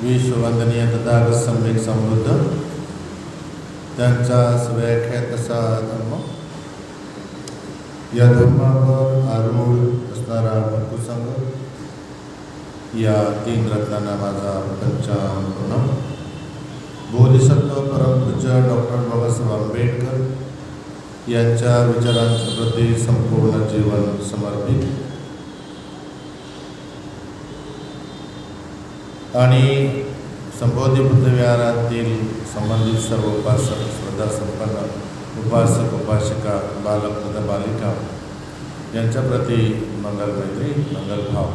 विश्ववंदनीय तथागत सम्यक समृद्ध त्यांचा व्याख्यात असा धर्म, या धर्मावर आरूढ असणारा भक्तसंघ, या तीन रत्नांना माझा पंचाम प्रणाम. बोधिसत्व परमपूज्य डॉक्टर बाबासाहेब आंबेडकर यांच्या विचारांच्या प्रती संपूर्ण जीवन समर्पित आणि संबोधी बुद्धविहारातील संबंधित सर्व उपासक, श्रद्धा संपन्न उपासक, उपासिका, बालक तथा बालिका यांच्या प्रती मंगल मैत्री, मंगल भाव.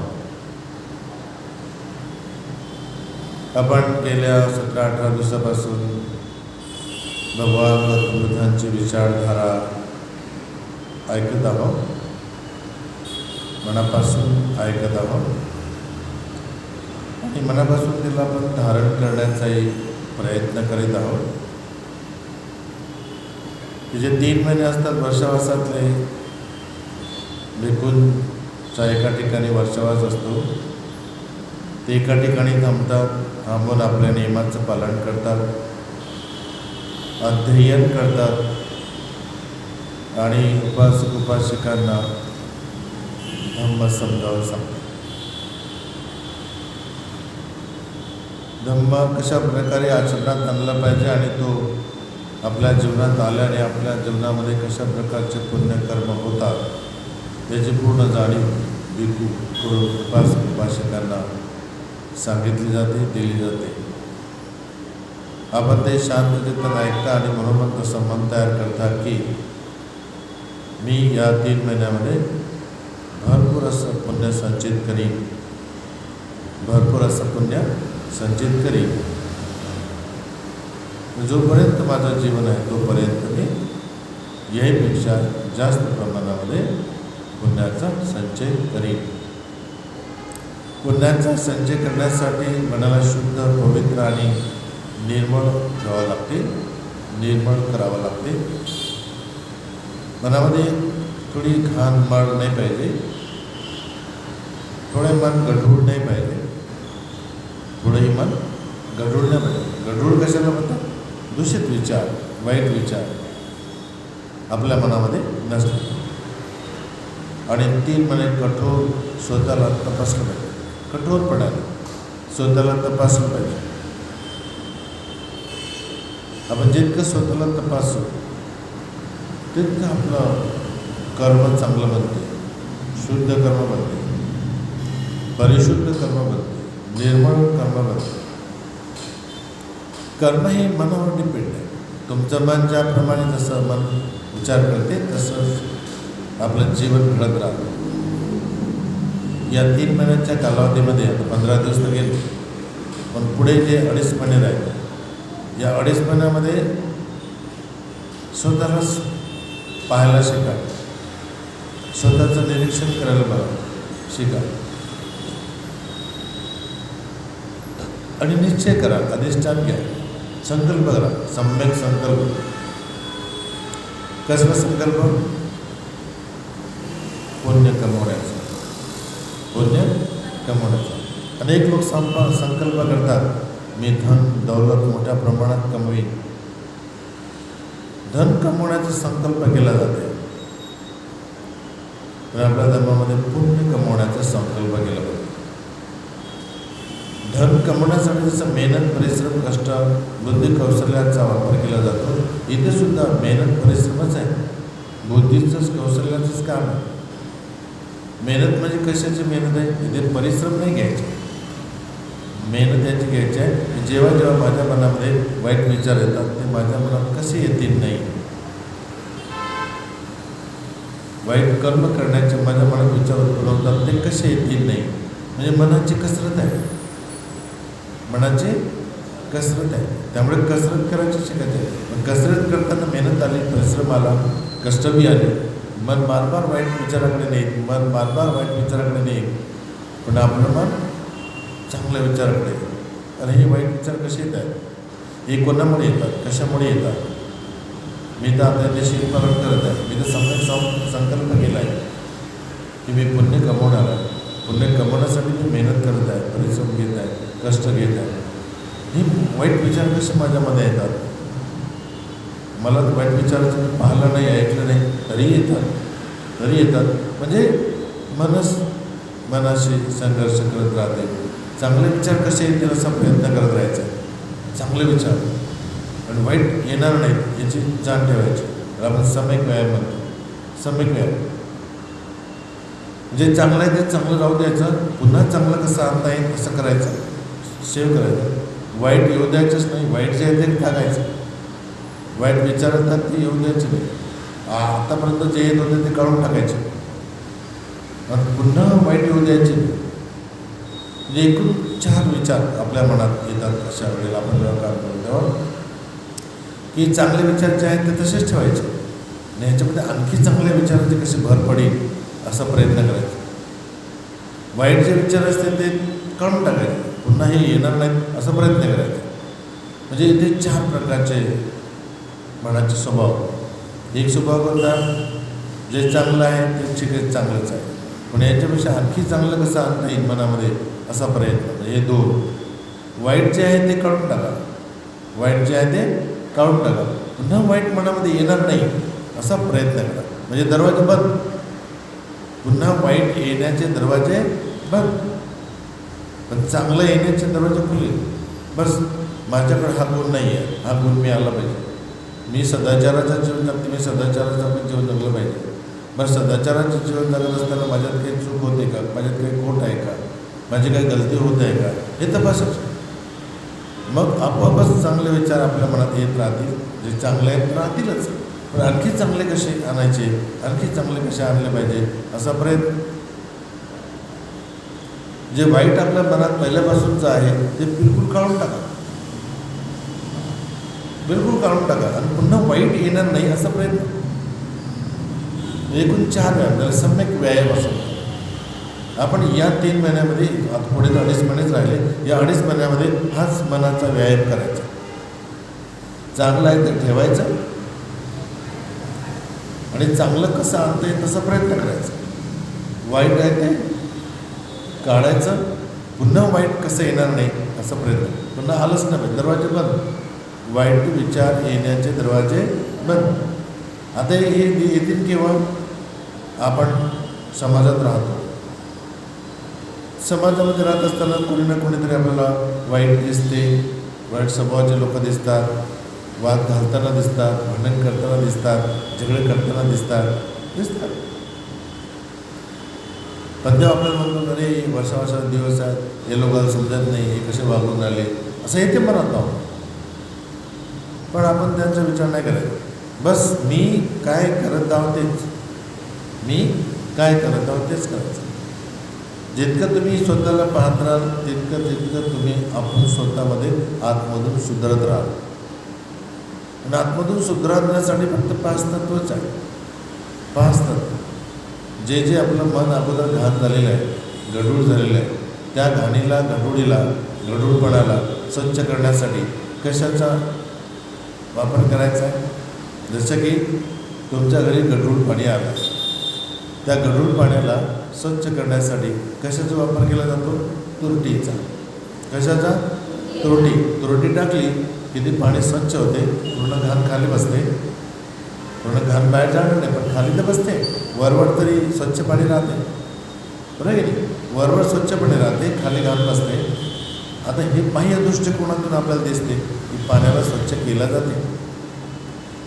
आपण गेल्या 17-18 दिवसापासून भगवान गौतम बुद्धांची विचारधारा ऐकत आहोत, मनापासून ऐकत आहोत आणि मनापासून तिला आपण धारण करण्याचाही प्रयत्न करीत आहोत. की जे 3 महिने असतात वर्षावासातले, भिक्खूंचा एका ठिकाणी वर्षावास असतो, ते एका ठिकाणी थांबून आपल्या नियमाचं पालन करतात, अध्ययन करतात आणि उपासक उपासिकांना धम्म समजावून सांगतात. धम्म कशा प्रकारे आचरणात आणला पाहिजे आणि तो आपल्या जीवनात आल्याने आपल्या जीवनामध्ये कशा प्रकारचे पुण्यकर्म होतात याची पूर्ण जाणीव भिक्खू करून उपासक उपासिकांना सांगितली जाते, दिली जाते. आपण ते शांत चित्ताने ऐकता आणि मनोमन तसं मन तयार करता की मी या 3 महिन्यामध्ये भरपूर असं पुण्य संचित करीन, भरपूर असं पुण्य संचित करीन. जोपर्यंत माझं जीवन आहे तोपर्यंत मी याहीपेक्षा जास्त प्रमाणामध्ये पुण्याचा संचय करीन. पुण्याचा संचय करण्यासाठी मनाला शुद्ध, पवित्र आणि निर्मळ ठेवावं लागते, निर्मळ करावं लागते. मनामध्ये थोडी घाण माळ नाही पाहिजे, थोडे मन गढूळ नाही पाहिजे, थोडंही मन गढूळ नाही पाहिजे. गढूळ कशाला म्हणतात? दूषित विचार, वाईट विचार आपल्या मनामध्ये नसतात. आणि 3 महिने कठोर स्वतःला तपासलं पाहिजे, कठोरपणाने स्वतःला तपासलं पाहिजे. आपण जितकं स्वतःला तपासू तितकं आपलं कर्म चांगलं बनते, शुद्ध कर्म बनते, परिशुद्ध कर्म बनते, निर्मळ कर्म बनते. कर्म हे मनावर डिपेंड आहे. तुमचं मन ज्याप्रमाणे जसं मन विचार करते तसंच आपलं जीवन घडत राहतं. या 3 महिन्याच्या कालावधीमध्ये आता 15 दिवस तर गेले, पण पुढे जे 2.5 महिने राहिले, या 2.5 महिन्यामध्ये स्वतःलाच पाहायला शिका, स्वतःचं निरीक्षण करायला बघा, शिका आणि निश्चय करा, अधिष्ठान घ्या, संकल्प करा, सम्यक संकल्प. कसला संकल्प? पुण्य कमवण्याचा, पुण्य कमवण्याचा. अनेक लोक संकल्प करतात, मी धन दौलत मोठ्या प्रमाणात कमवीन. धन कमवण्याचा संकल्प केला जाते, पण आपल्या धर्मामध्ये पुण्य कमवण्याचा संकल्प केला जातो. धन कमवण्यासाठी जसं मेहनत, परिश्रम, कष्ट, बुद्धी, कौशल्याचा वापर केला जातो, इथे सुद्धा मेहनत परिश्रमच आहे, बुद्धीचंच कौशल्याचंच काम आहे. मेहनत म्हणजे कशाची मेहनत आहे? इथे परिश्रम नाही घ्यायचे, मेहनत याची घ्यायची आहे. जेव्हा जेव्हा माझ्या मनामध्ये वाईट विचार येतात ते माझ्या मनात कसे येतील नाही, वाईट कर्म करण्याचे माझ्या मनात विचार उत्पन्न होतात ते कसे येतील नाही, म्हणजे मनाची कसरत आहे, मनाची कसरत आहे. त्यामुळे कसरत करायची शिकायची आहे. पण कसरत करताना मेहनत आली, परिश्रम आला, कष्ट बी आले, मन बार वाईट विचाराकडे नाही, मन बार वाईट विचाराकडे नाही, पण आपलं मन चांगल्या विचाराकडे. आणि हे वाईट विचार कसे येत आहेत? हे कोणामुळे येतात, कशामुळे येतात? मी तर आता निश्चित पालन करत आहे, मी तर संकल्प केला आहे की मी पुण्य कमवणार आहे. पुण्य कमवण्यासाठी मी मेहनत करत आहे, परिश्रम घेत आहे, कष्ट घेत आहे. हे वाईट विचार कसे माझ्यामध्ये येतात? मला वाईट विचाराचं मी पाहिलं नाही, ऐकलं नाही, तरी येतात. म्हणजे मनाशी संघर्ष करत राहते. चांगले विचार कसे येतील असा प्रयत्न करत राहायचा. चांगले विचार आणि वाईट येणार नाहीत याची जाण ठेवायची. आपण सम्यक व्यायाम म्हणतो. सम्यक व्यायाम जे चांगलं आहे ते चांगलं राहू द्यायचं. पुन्हा चांगलं कसं आणता येईल तसं करायचं. सेव्ह करायचं. वाईट येऊ द्यायचंच नाही. वाईट जे आहे ते टाकायचं. वाईट विचार येतात ते येऊ द्यायचे नाही. आतापर्यंत जे येत होते ते काढून टाकायचे. पुन्हा वाईट येऊ द्यायचे नाही. म्हणजे एकूण 4 विचार आपल्या मनात येतात अशा वेळेला आपण जेव्हा काम करतो तेव्हा, की चांगले विचार जे आहेत ते तसेच ठेवायचे आणि ह्याच्यामध्ये आणखी चांगल्या विचारांची कशी भर पडेल असा प्रयत्न करायचा. वाईट जे विचार असतील ते काढून टाकायचे. पुन्हा हे येणार नाहीत असा प्रयत्न करायचा. म्हणजे इथे 4 प्रकारचे मनाचे स्वभाव. एक स्वभाव कोणता? जे चांगलं आहे ते ठीक चांगलंच आहे, पण याच्यापेक्षा आणखी चांगलं कसं आणता येईल मनामध्ये असा प्रयत्न. म्हणजे हे 2. वाईट जे आहे ते काढून टाका. पुन्हा वाईट मनामध्ये येणार नाही असा प्रयत्न करा. म्हणजे दरवाजे बंद. पुन्हा वाईट येण्याचे दरवाजे बंद, पण चांगलं येण्याचे दरवाजे खुले. बस माझ्याकडे हा गुण नाही आहे, हा गुण मी आला पाहिजे. मी सदाचाराचं जीवन जगते, मी सदाचाराचं पण जीवन जगलं पाहिजे. बरं सदाचाराचं जीवन जगत असताना माझ्यात काही चूक होते का? माझ्यात काही खोट आहे का? माझी काही गलती होत आहे का? हे तपासायचं. मग आपोआपच चांगले विचार आपल्या मनात येत राहतील. जे चांगले आहेत राहतीलच, पण आणखी चांगले कसे आणायचे, आणखी चांगले कसे आणले पाहिजे असा प्रयत्न. जे वाईट आपल्या मनात पहिल्यापासूनचं आहे ते बिलकुल काढून टाका. आणि पुन्हा वाईट येणार नाही असा प्रयत्न. एकूण 4 व्यायाम त्याला सम्यक व्यायाम असं. आपण या 3 महिन्यामध्ये, आता पुढे 2.5 महिनेच राहिले, या 2.5 महिन्यामध्ये हाच मनाचा व्यायाम करायचा. चांगलं आहे ते ठेवायचं आणि चांगलं कसं आणता येईल तसा प्रयत्न करायचा. वाईट आहे ते काढायचं. पुन्हा वाईट कसं येणार नाही असा प्रयत्न. पुन्हा आलंच नाही, दरवाजे बंद. वाईट विचार येण्याचे दरवाजे बंद. आता हे येतील केव्हा? आपण समाजात राहतो. समाजामध्ये राहत असताना कोणी ना कोणीतरी आपल्याला वाईट दिसते. वाईट स्वभावाचे लोक दिसतात. वाद घालताना दिसतात, भांडण करताना दिसतात, झगडे करताना दिसतात. पण तेव्हा आपल्याला म्हणतो अरे वर्षा दिवस आहेत, हे लोकांना समजत नाही, हे कसे वागून राहिले असं येते मनात नाव. पण आपण त्यांचा विचार नाही करायचा. बस मी काय करत आहोत तेच करायचं. जितकं तुम्ही स्वतःला पाहत राहाल तितकं तुम्ही आपण स्वतःमध्ये आतमधून सुधारत राहाल. आणि आतमधून सुधारण्यासाठी फक्त 5 तत्वच आहे. 5 तत्व. जे आपलं मन अगोदर घाण झालेलं आहे, गढूळ झालेलं आहे, त्या गढूळपणाला स्वच्छ करण्यासाठी कशाचा वापर करायचा आहे? जसं की तुमच्या घरी गढूळ पाणी आलं, त्या गढूळ पाण्याला स्वच्छ करण्यासाठी कशाचा वापर केला जातो? तुरटीचा. कशाचा? तुरटी टाकली की ती पाणी स्वच्छ होते. पूर्ण घाण खाली बसते. पूर्ण घाण बाहेर जाणार नाही, पण खाली तर बसते. वरवर तरी स्वच्छ पाणी राहते, बरोबर की नाही? वरवर स्वच्छपणे राहते, खाली घाण बसते. आता हे बाह्य दृष्टिकोनातून आपल्याला दिसते की पाण्याला स्वच्छ केलं जाते.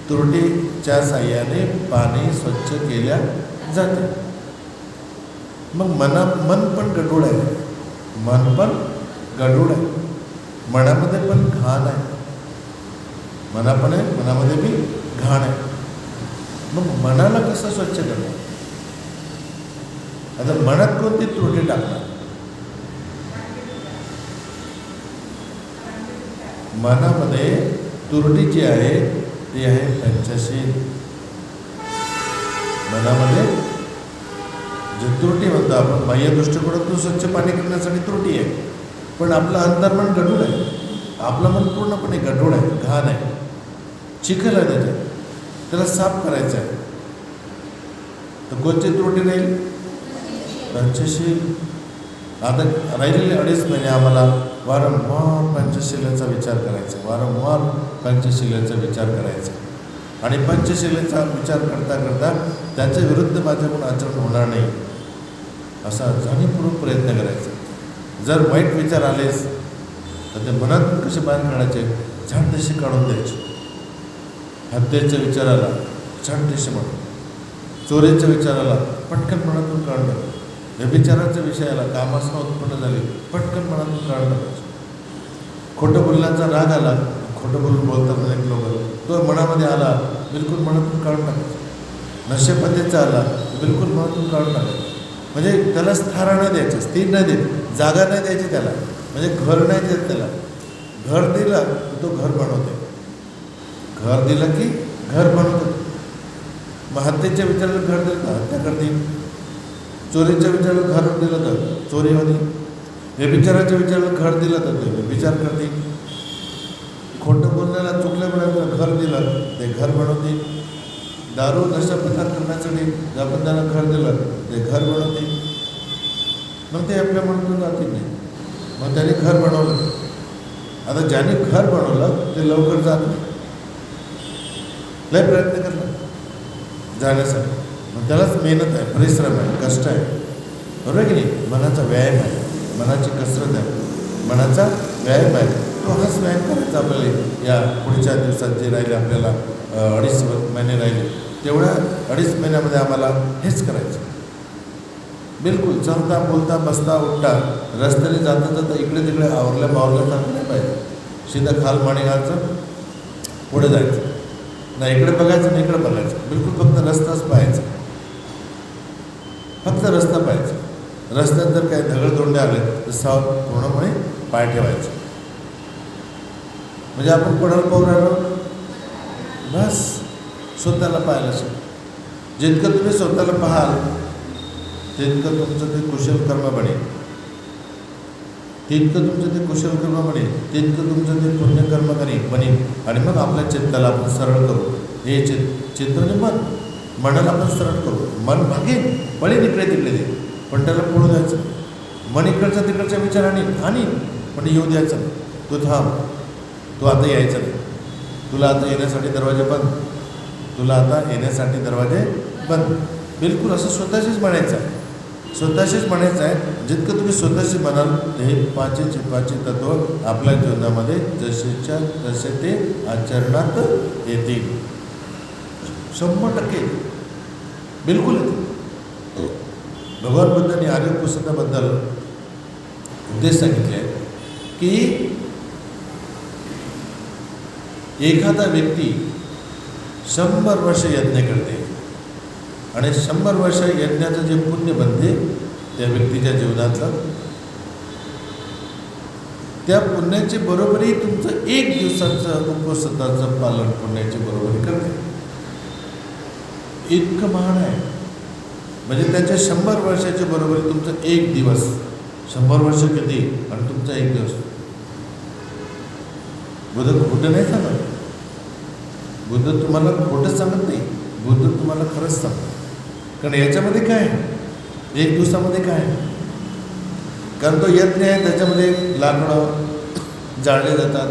तुरटीच्या साह्याने पाणी स्वच्छ केल्या जाते. मग मन पण गढूळ आहे. मनामध्ये पण घाण आहे. मनामध्ये बी घाण आहे. मग मनाला कसं स्वच्छ करणार? आता मनात कोणती त्रुटी टाकणार? मनामध्ये तुरटी जी आहे ती आहे पंचशील. मनामध्ये जे त्रुटी म्हणतो आपण बाह्य दृष्टिकोनातून स्वच्छ पाणी करण्यासाठी त्रुटी आहे, पण आपलं अंतर्मन गढूळ आहे. आपलं मन पूर्णपणे गढूळ आहे, घाण आहे, चिखल आहे त्याच्यात. त्याला साफ करायचं आहे. तर कोणती त्रुटी राहील? पंचशील. आता राहिलेले 2.5 महिने आम्हाला वारंवार पंचशिलेचा विचार करायचा, वारंवार पंचशिलेचा विचार करायचा. आणि पंचशिलेचा विचार करता करता त्याच्या विरुद्ध माझ्याकडून आचरण होणार नाही असा जाणीवपूर्वक प्रयत्न करायचा. जर वाईट विचार आलेच तर ते मनातून कसे बाहेर काढायचे, छानदेशी काढून द्यायचे. हत्येच्या विचाराला छानदेशी म्हणून, चोरीच्या विचाराला पटकन मनातून काढून टाकायचं. व्यभिचाराच्या विषयाला कामासना उत्पन्न झाली, पटकन मनातून काढून टाकायचं. खोटं बोलण्याचा राग आला, खोटं बोलतात अनेक लोक, तो मनामध्ये आला, बिलकुल मनातून काढून टाकायचं. नशेपतीचा आला, बिलकुल मनातून काढून टाकायचं. म्हणजे त्याला स्थारा नाही द्यायचं, स्थिर नाही देत, जागा नाही द्यायची त्याला, म्हणजे घर नाही देत त्याला. घर दिलं तर तो घर बनवते, घर दिलं की घर बनवतो. मग हत्येच्या विचाराला घर दिलं तर हत्या करते, चोरीच्या विचाराला घर दिलं तर चोरी होती, व्यभिचाराच्या विचाराला घर दिलं तर ते व्यभिचार करते, खोटं बोलण्याला चुकल्या म्हणायला घर दिलं ते घर बनवते, दारू नशा प्रकार करण्यासाठी आपण त्याला घर दिलं ते घर बनवते. मग ते आपल्या मनातून जाते नाही, मग त्याने घर बनवलं. आता ज्याने घर बनवलं ते लवकर जात नाही, लय प्रयत्न करणार जाण्यासाठी. मग त्यालाच मेहनत आहे, परिश्रम आहे, कष्ट आहे, बरोबर आहे की नाही. मनाचा व्यायाम आहे, मनाची कसरत आहे, मनाचा व्यायाम आहे. तो हाच व्यायाम करायचा आपल्याला या पुढच्या दिवसात जे राहिले आपल्याला 2.5 महिने राहिले, तेवढ्या 2.5 महिन्यामध्ये आम्हाला हेच करायचं. बिलकुल चालता बोलता बसता उठता रस्त्याने जाता जाता इकडे तिकडे आवरल्या मावरल्यासारखं नाही पाहिजे. सीधा खाल माणी घालचं, पुढे जायचं, नाही इकडे बघायचं नाही इकडे बघायचं, बिलकुल फक्त रस्ताच पाहायचा, फक्त रस्ता पाहायचा. रस्त्यात जर काही दगडधोंडे आले तर पूर्णपणे पाय ठेवायचे. म्हणजे आपण कोणाला पाहून राहिलो, बस स्वतःला पाहायला शिक. जितकं तुम्ही स्वतःला पाहाल तितकं तुमचं ते कुशल कर्म बनेल, तितकं तुमचं ते कुशल कर्म बनेल, तितकं तुमचं ते पुण्यकर्म बनेल. आणि मग आपल्या चित्ताला आपण सरळ करू. हे चित्र मन, मनाला आपण सरळ करू. मन भागेल, पळेल इकडे तिकडे दे, पण त्याला पळू द्यायचं. मन इकडच्या तिकडच्या विचाराने आणि पण येऊ द्यायचं. तू थांब, तू आता यायचं नाही, तुला आता येण्यासाठी दरवाजे बंद, तुला आता येण्यासाठी दरवाजे बंद. बिलकुल असं स्वतःशीच म्हणायचं आहे, स्वतःशीच म्हणायचं आहे. जितकं तुम्ही स्वतःशी म्हणाल ते पाचचे तत्व आपल्या जीवनामध्ये जसेच्या तसे ते आचरणात येतील. 100% बिलकुल येतील. भगवान बुद्धांनी आर्यपुरुषाबद्दल उपदेश सांगितले की एखादा व्यक्ती 100 वर्ष यज्ञ करते आणि 100 वर्ष यज्ञाचं जे पुण्य बनते त्या व्यक्तीच्या जीवनातलं, त्या पुण्याची बरोबरी तुमचं 1 दिवसाचं उपवासाचं पालन पुण्याची बरोबरी करते. इतकं महान आहे. म्हणजे त्याच्या 100 वर्षाची बरोबरी तुमचं 1 दिवस. 100 वर्ष किती आणि तुमचा 1 दिवस. बुद्ध खोटं नाही सांगत, बुद्ध तुम्हाला खोटं सांगत नाही, बुद्ध तुम्हाला खरंच सांगतो. कारण याच्यामध्ये काय आहे, 1 दिवसामध्ये काय आहे. कारण तो यज्ञ आहे, त्याच्यामध्ये लाकडं जाळले जातात,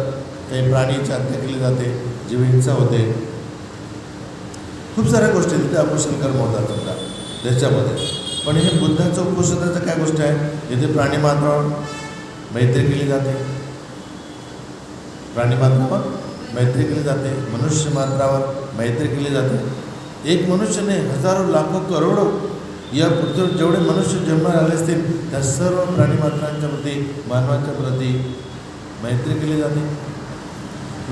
काही प्राणीची हत्या केली जाते, जीवहिंसा होते, खूप साऱ्या गोष्टी तिथे अकुशल कर्म होतात समजा त्याच्यामध्ये. पण हे बुद्धाचं उपनिषदाचं काय गोष्ट आहे, इथे प्राणीमात्रावर मैत्री केली जाते, प्राणीमात्रावर मैत्री केली जाते, मनुष्य मात्रावर मैत्री केली जाते. एक मनुष्य नाही, हजारो लाखो करोडो या पृथ्वीवर जेवढे मनुष्य जन्माला आले असतील त्या सर्व प्राणीमात्रांच्या प्रती, मानवाच्या प्रती मैत्री केली जाते.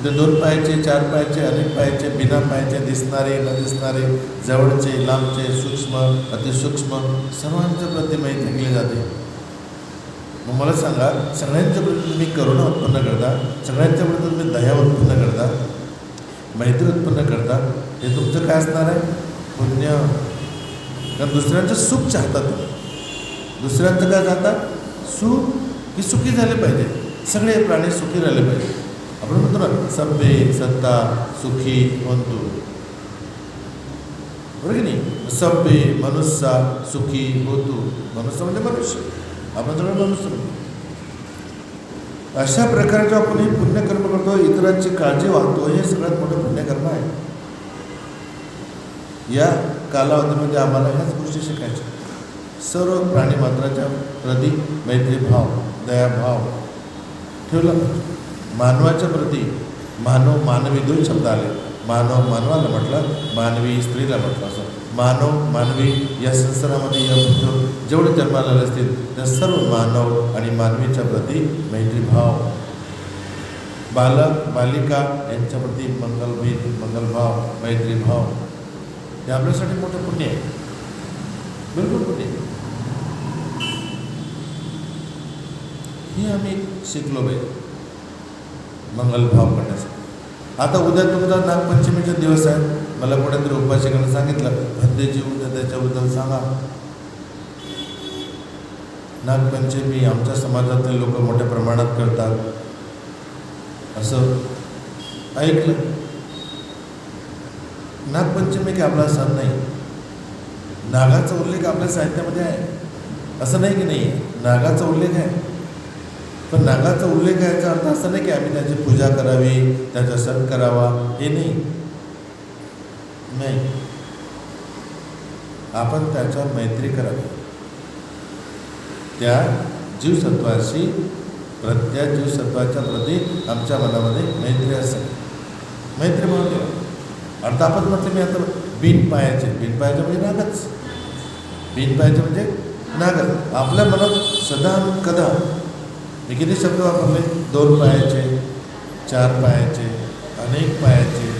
ते 2 पायाचे, 4 पायाचे, अनेक पायाचे, बिना पायाचे, दिसणारे न दिसणारे, जवळचे लांबचे, सूक्ष्म अतिसूक्ष्म सर्वांच्या प्रती मैत्री केली जाते. मग मला सांगा, सगळ्यांच्या प्रती तुम्ही करुणा उत्पन्न करता, सगळ्यांच्या प्रती तुम्ही दया उत्पन्न करता, मैत्री उत्पन्न करता, हे तुमचं काय असणार आहे, पुण्य. कारण दुसऱ्यांचं सुख चाहतात, दुसऱ्यांचं काय चाहतात, सुख, की सुखी झाले पाहिजे, सगळे प्राणी सुखी राहिले पाहिजे. आपण म्हणतो ना, सभ्य सत्ता सुखी होंतु, बरोबर की नाही. सभ्य मनुष्य सुखी होतू, मनुष्य म्हणजे मनुष्य, आपण सगळे मनुष्य. अशा प्रकारचे आपण हे पुण्यकर्म करतो, इतरांची काळजी वाहतो, हे सगळ्यात मोठं पुण्यकर्म आहे. या कालावधीमध्ये आम्हाला ह्याच गोष्टी शिकायच्या. सर्व प्राणीमात्राच्या प्रती मैत्रीभाव, दयाभाव ठेवला. मानवाच्या प्रती मानव, मानवी 2 शब्द आले. मानव मानवाला म्हटलं, मानवी स्त्रीला म्हटलं. असं मानव मानवी या संसारामध्ये या पृथ्वीवर जेवढे जन्माला आले असतील त्या सर्व मानव आणि मानवीच्या प्रती मैत्रीभाव, बालक बालिका यांच्या प्रती मंगलभाव, मैत्रीभाव, हे आपल्यासाठी मोठं पुण्य आहे. बिलकुल पुण्य. हे आम्ही शिकलो पाहिजे मंगलभाव करण्यासाठी. आता उद्या तुमचा नागपंचमीचा दिवस आहे. मला कोणीतरी उपासकांना सांगितलं, भद्रेची उद्या त्याच्याबद्दल सांगा. नागपंचमी आमच्या समाजातले लोक मोठ्या प्रमाणात करतात असं ऐकलं. नागपंचमी की आपला सण नाही. नागाचा उल्लेख आपल्या साहित्यामध्ये आहे, असं नाही की नाही. नागाचा उल्लेख आहे, पण नागाचा उल्लेख याचा अर्थ असं नाही की आम्ही त्याची पूजा करावी, त्याचा सण करावा, हे नाही. आपण त्याच्या मैत्री करावी. त्या जीवसत्वाशी, प्रत्येक जीवसत्वाच्या प्रती आमच्या मनामध्ये मैत्री असेल. मैत्री म्हणून अर्थ आपण म्हटलं, मी आता बिन पायाचे म्हणजे नागच. बिन पायाचे म्हणजे नागच. आपल्या मनात सदा कदा मी किती शब्द वापरले? 2 पायाचे, 4 पायाचे, अनेक पायाचे,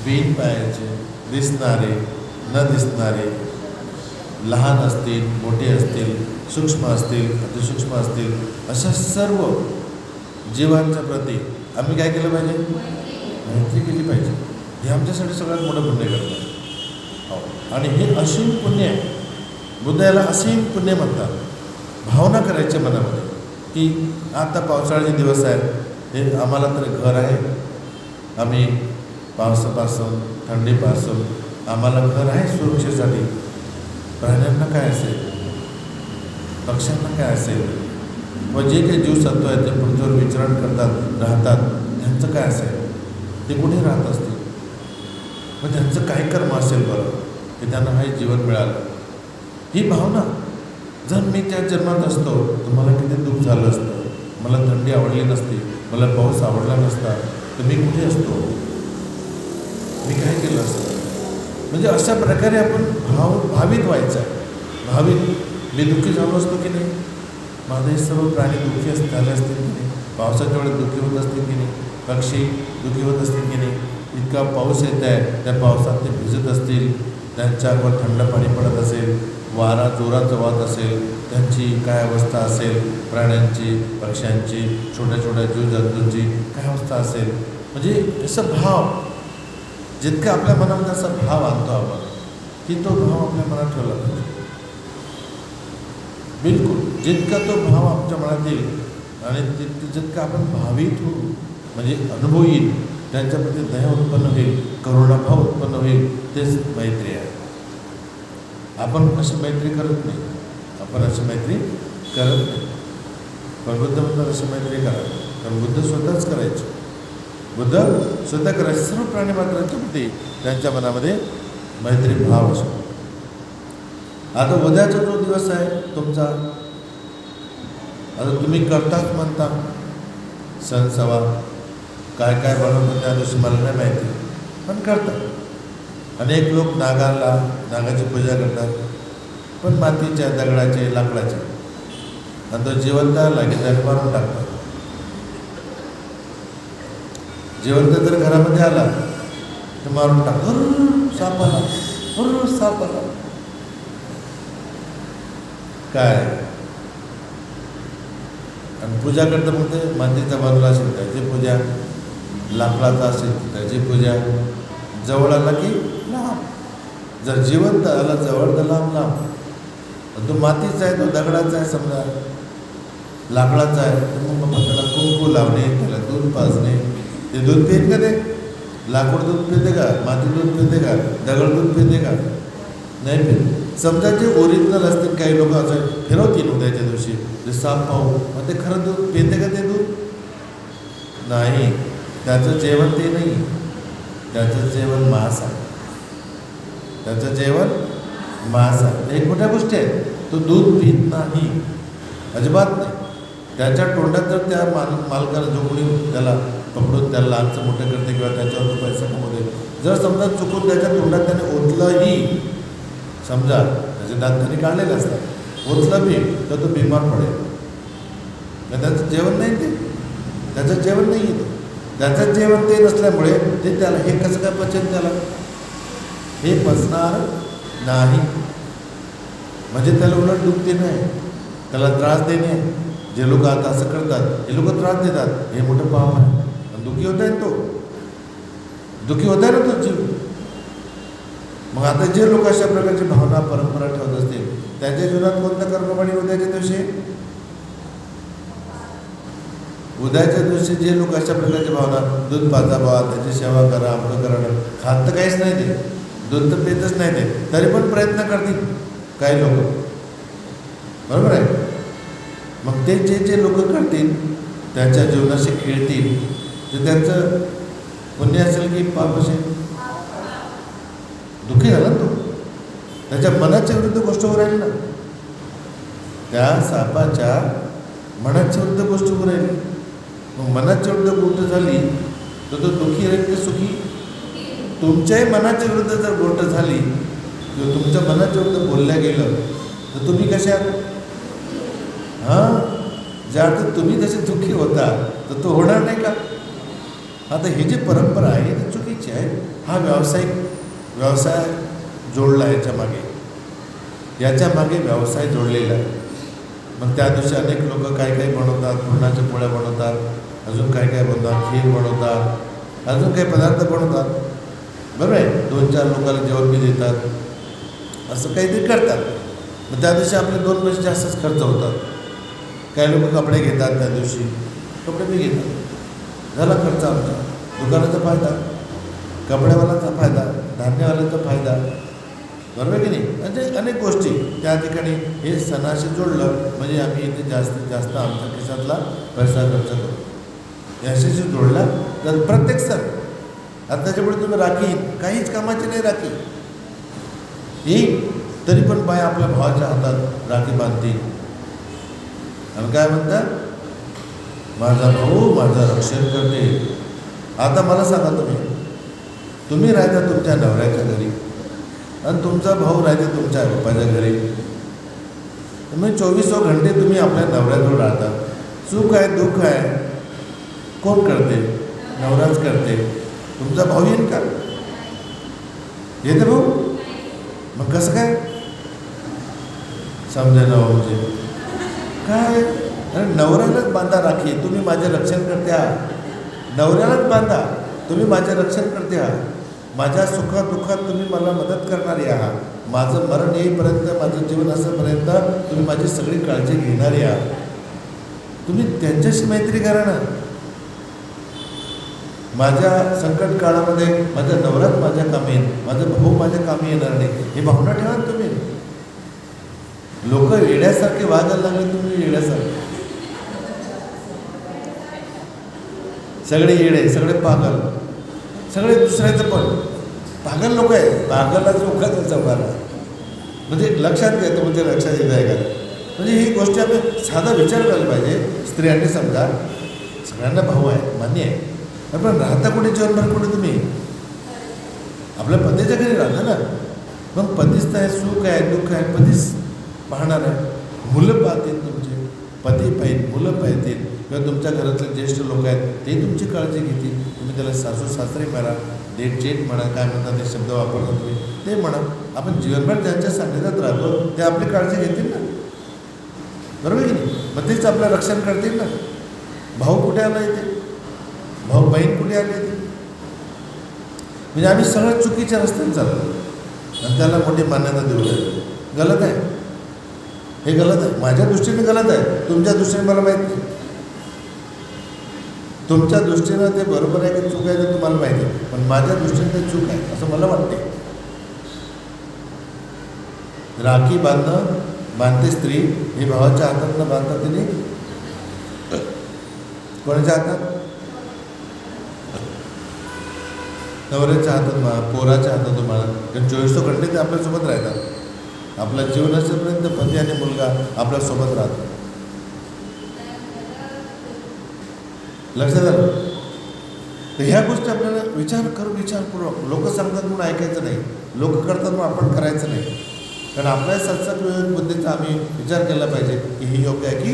बिन पायाचे, दिसणारे, न दिसणारे, लहान असतील, मोठे असतील, सूक्ष्म असतील, अतिसूक्ष्म असतील, अशा सर्व जीवांच्या प्रती आम्ही काय केलं पाहिजे? मैत्री केली पाहिजे. हे आमच्यासाठी सगळ्यात मोठं पुण्य करतं. हो, आणि हे असीम पुण्य आहे. बुद्ध याला असीम पुण्य म्हणतात. भावना करायची मनामध्ये की आता पावसाळ्याचे दिवस आहेत, हे आम्हाला तर घर आहे, आम्ही पावसापासून थंडीपासून आम्हाला घर आहे सुरक्षेसाठी. प्राण्यांना काय असेल, पक्ष्यांना काय असेल, व जे काही जीवसत्व आहेत ते पृथ्वीवर विचरण करतात, राहतात, त्यांचं काय असेल, ते कुठे राहत असतील, मग त्यांचं काय कर्म असेल बरं की त्यांना हे जीवन मिळालं. ही भावना जर मी त्या जन्मात असतो तर मला किती दुःख झालं असतं, मला थंडी आवडली नसती, मला पाऊस आवडला नसता, तर मी कुठे असतो, मी काय केलं असतं. म्हणजे अशा प्रकारे आपण भावित व्हायचं आहे. भावित मी दुःखी झालो असतो की नाही, माझे सर्व प्राणी दुःखी झाले असतील की नाही, पावसाच्या वेळेस दुःखी होत असतील की नाही, पक्षी दुःखी होत असतील की नाही, इतका पाऊस येत आहे त्या पावसात ते भिजत असतील, त्यांच्या अंगावर थंड पाणी पडत असेल, वारा जोरात वाहत असेल, त्यांची काय अवस्था असेल, प्राण्यांची, पक्ष्यांची, छोट्या छोट्या जीवजंतूंची काय अवस्था असेल. म्हणजे असं भाव जितका आपल्या मनामध्ये असा भाव आणतो आपण की तो भाव आपल्या मनात ठेवला पाहिजे. बिलकुल जितका तो भाव आमच्या मनात येईल आणि जितका आपण भावित होऊ, म्हणजे अनुभव येईल, त्यांच्याप्रती दया उत्पन्न होईल, करुणाभाव उत्पन्न होईल, तेच मैत्री आहे. आपण अशी मैत्री करत नाही, आपण अशी मैत्री करत नाही. पण बुद्ध म्हणतात अशी मैत्री करा, कारण बुद्ध स्वतःच करायचे. बुद्ध स्वतः करायचे. सर्व प्राणी मात्रांच्या प्रती त्यांच्या मनामध्ये मैत्री भाव असतो. आता उद्याचा जो दिवस आहे तुमचा, आता तुम्ही करताच म्हणता सण सवा, काय काय बनवतं त्या दिवशी मला नाही माहिती, पण करतात. अनेक लोक नागाची पूजा करतात, पण मातीच्या, दगडाचे, लाकडाचे, आणि तो जिवंत आला की त्याला मारून टाकतात. जिवंत जर घरामध्ये आला तर मारून टाकतात. साप आला काय, आणि पूजा करतं मग ते मातीचा बाजूला असेल त्याची पूजा, लाकडाचा असेल त्याची पूजा, जवळ आला की लांब, जर जिवंत आला जवळ तर लांब लांब. तो मातीचा आहे, तो दगडाचा आहे, समजा लाकडाचा आहे, तर मग त्याला कुंकू लावणे, त्याला दूध पाजणे. ते दूध पित का? ते लाकूड दूध पिते का? माती दूध पिते का? दगड दूध पिते का? नाही पित. समजा जे ओरिजिनल असतील काही लोक असं फिरवतील उद्याच्या दिवशी जे साप पाहू मग ते खरं दूध पिते का ते दूध नाही. त्याचं जेवण ते नाही, त्याचं जेवण मांस आहे, त्याचं जेवण मांस आहे. हे मोठ्या गोष्टी आहेत. तो दूध पित नाही, अजिबात नाही. त्याच्या तोंडात जर त्या मालकाला जो कोणी त्याला पकडून त्याला लहानचं मोठं करते किंवा त्याच्यावर तो पैसा कमवते, जर समजा चुकून त्याच्या तोंडात त्याने ओतलंही, समजा त्याचे दात त्यांनी काढलेले असतात, ओतलं बी तर तो बिमार पडेल. त्याचं जेवण नाही ते, त्याचं जेवण नाही आहे. त्याचं जेवण ते नसल्यामुळे ते त्याला हे कसं काय पचन, त्याला हे पचणार नाही. म्हणजे त्याला उलट दुःख देणं आहे, त्याला त्रास देणे. जे लोक आता असं करतात हे लोक त्रास देतात, हे मोठं पाप आहे. आणि दुःखी होत आहे तो, दुःखी होत आहे ना तो जीव. मग आता जे लोक अशा प्रकारची भावना परंपरा ठेवत असतील त्यांच्या जीवनात कोणतं कर्मबळी उद्याच्या दिवशी? उद्याच्या दिवशी जे लोक अशा प्रकारची भावना, दूध पाजा बा, त्याची सेवा करा, अमकं करा, खात तर काहीच नाही ते, दूध तर पेतच नाही ते, तरी पण प्रयत्न करतील काही लोक, बरोबर आहे. मग ते जे जे लोक करतील त्यांच्या जीवनाशी खेळतील ते त्यांचं पुण्य असेल की पाप असेल? दुःखी झाला तो, त्याच्या मनाच्या विरुद्ध गोष्ट उभं राहील ना. त्या सापाच्या मनाच्या विरुद्ध गोष्ट उभं राहिली. मग मनाच्या विरुद्ध गोष्ट झाली तर तो दुःखी राहील की सुखी? तुमच्याही मनाच्या विरुद्ध जर गोष्ट झाली किंवा तुमच्या मनाच्या विरुद्ध बोलल्या गेलं तर तुम्ही कशा? हां, ज्या अर्थात तुम्ही जसे दुःखी होता तर तो होणार नाही का? आता ही जी परंपरा आहे ती चुकीची आहे. हा व्यवसाय जोडला याच्या मागे व्यवसाय जोडलेला आहे. मग त्या दिवशी अनेक लोक काय काय बनवतात, पुरणाच्या पोळ्या बनवतात, अजून काय काय बनवतात, खीर बनवतात, अजून काही पदार्थ बनवतात, बरोबर आहे. 2-4 लोकांना जेवण बी देतात, असं काहीतरी करतात. मग त्या दिवशी आपले 2 पैसे जास्तच खर्च होतात. काही लोक कपडे घेतात, त्या दिवशी कपडे बी घेतात, झाला खर्च आमचा. दुकानाचा फायदा, कपड्यावाल्याचा फायदा, धान्यवाल्याचा फायदा, बरोबर की नाही. म्हणजे अनेक गोष्टी त्या ठिकाणी हे सणाशी जोडलं म्हणजे आम्ही इथे जास्तीत जास्त आमच्या खिशातला पैसा खर्च करतो. याच्याशी जोडला तर प्रत्येक सण. आता त्याच्यापुढे तुम्ही राखी, काहीच कामाची नाही राखी ही, तरी पण बाय आपल्या भावाच्या हातात राखी बांधते आणि काय म्हणतात, माझा भाऊ माझं रक्षण करते. आता मला सांगा, तुम्ही राहता तुमच्या नवऱ्याच्या घरी आणि तुमचा भाऊ राहते तुमच्या बापाच्या घरी. तुम्ही 24 घंटे तुम्ही आपल्या नवऱ्याजवळ राहता. सुख आहे दुःख आहे कोण करते? नवराच करते. तुमचा भाऊ येईल का? येते भाऊ? मग कसं काय समजायला म्हणजे काय? अरे नवऱ्यालाच बांधा राखी, तुम्ही माझे रक्षण करते आहात. नवऱ्यालाच बांधा, तुम्ही माझे रक्षण करते आहात. माझ्या सुखादुःखात तुम्ही मला मदत करणारी आहात. माझं मरण येईपर्यंत, माझं जीवन असेपर्यंत तुम्ही माझी सगळी काळजी घेणारी आहात. तुम्ही त्यांच्याशी मैत्री करा ना. माझ्या संकट काळामध्ये माझ्या नवराच माझ्या कामी येईल, माझं भाऊ माझ्या कामी येणार नाही, ही भावना ठेवा ना तुम्ही. लोक येड्यासारखे वागायला लागले, तुम्ही येड्यासारखे. सगळे येडे, सगळे पागल, सगळे दुसऱ्याचं पण पागल लोक आहेत. पागलला लोकांचा जमाना म्हणजे लक्षात घ्यायचं, म्हणजे लक्षात येत आहे का? म्हणजे ही गोष्टी आपण साधा विचार करायला पाहिजे. स्त्रियांनी समजा सगळ्यांना भाऊ आहे, मान्य आहे, पण राहता कुठे जीवनभर कुठे? तुम्ही आपल्या पतीच्या घरी राहता ना. मग पतीच आहे, सुख आहे दुःख आहे, पतीच पाहणार आहे. मुलं पाहतील तुमचे, पती पाहिजे, मुलं पाहतील किंवा तुमच्या घरातले ज्येष्ठ लोक आहेत ते तुमची काळजी घेतील. तुम्ही त्याला सासू सासरे म्हणा, डेट चेट म्हणा, काय म्हणतात ते शब्द वापरता तुम्ही ते म्हणा. आपण जीवनभर ज्यांच्या सान्निध्यात राहतो ते आपली काळजी घेतील ना, बरोबर की नाही? मग तेच आपलं रक्षण करतील ना. भाऊ कुठे आला इथे? भाऊ बहीण कुठे आली इथे? म्हणजे आम्ही सगळं चुकीच्या रस्त्याने चाललो आणि त्याला मोठी मान्यता देऊ लागलो. गलत आहे, हे गलत आहे. माझ्या दृष्टीने गलत आहे, तुमच्या दृष्टीने मला माहीत नाही. तुमच्या दृष्टीनं ते बरोबर आहे की चूक आहे ते तुम्हाला माहिती आहे, पण माझ्या दृष्टीने ते चूक आहे असं मला वाटते. राखी बांधते स्त्री, हे भावाच्या हातातनं बांधतात तिने कोणाच्या हातात? नवऱ्याच्या हातात, पोराच्या हातात मला, कारण 24 घंटे ते आपल्यासोबत राहतात. आपल्या जीवनाच्यापर्यंत पती आणि मुलगा आपल्यासोबत राहतो. लक्षात आलं? तर ह्या गोष्टी आपल्याला विचारपूर्वक, लोक सांगतात म्हणून ऐकायचं नाही, लोक करतात म्हणून आपण करायचं नाही. कारण आपल्या सत्संग विवेक बुद्धीचा आम्ही विचार केला पाहिजे की हे योग्य आहे की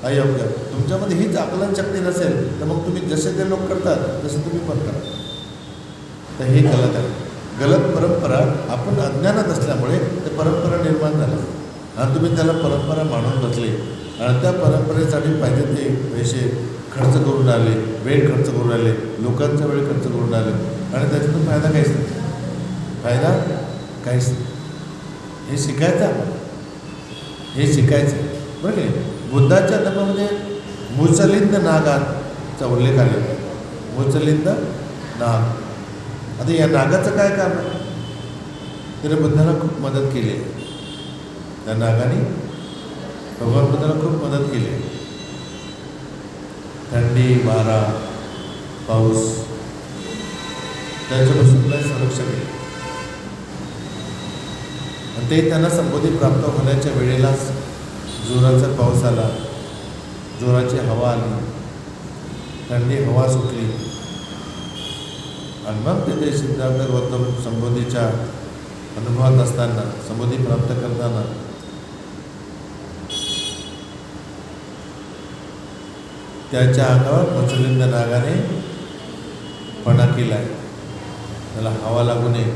अयोग्य. तुमच्यामध्ये हीच आकलन शक्ती नसेल तर मग तुम्ही जसे ते लोक करतात तसं तुम्ही पण करा. तर हे गलत आहे. गलत परंपरा आपण अज्ञानात असल्यामुळे ते परंपरा निर्माण झाल्या आणि तुम्ही त्याला परंपरा मानून बसले आणि त्या परंपरेसाठी पाहिजे ते पैसे खर्च करून आले, वेळ खर्च करून आले, लोकांचा वेळ खर्च करून आले आणि त्याच्यातून फायदा काहीच नाही. फायदा काहीच नाही. हे शिकायचं आपण, हे शिकायचं बरं की नाही. बुद्धाच्या धर्मामध्ये मुचलिंद नागाचा उल्लेख आलेला आहे. मुचलिंद नाग. आता या नागाचं काय काम आहे? त्याने बुद्धाला खूप मदत केली आहे. त्या नागाने भगवान बुद्धाला खूप मदत केली आहे. थंडी, वारा, पाऊस त्याच्यापासून संरक्षण केले आणि ते त्यांना संबोधी प्राप्त होण्याच्या वेळेलाच जोराचा पाऊस आला, जोराची हवा आली, थंडी हवा सुटली आणि मग तिथे सिद्धार्थ गौतम संबोधीच्या अनुभवात असताना, संबोधी प्राप्त करताना त्याच्या अंगावर मुचलिंद नागाने पणा केला आहे. त्याला हवा लागू नये,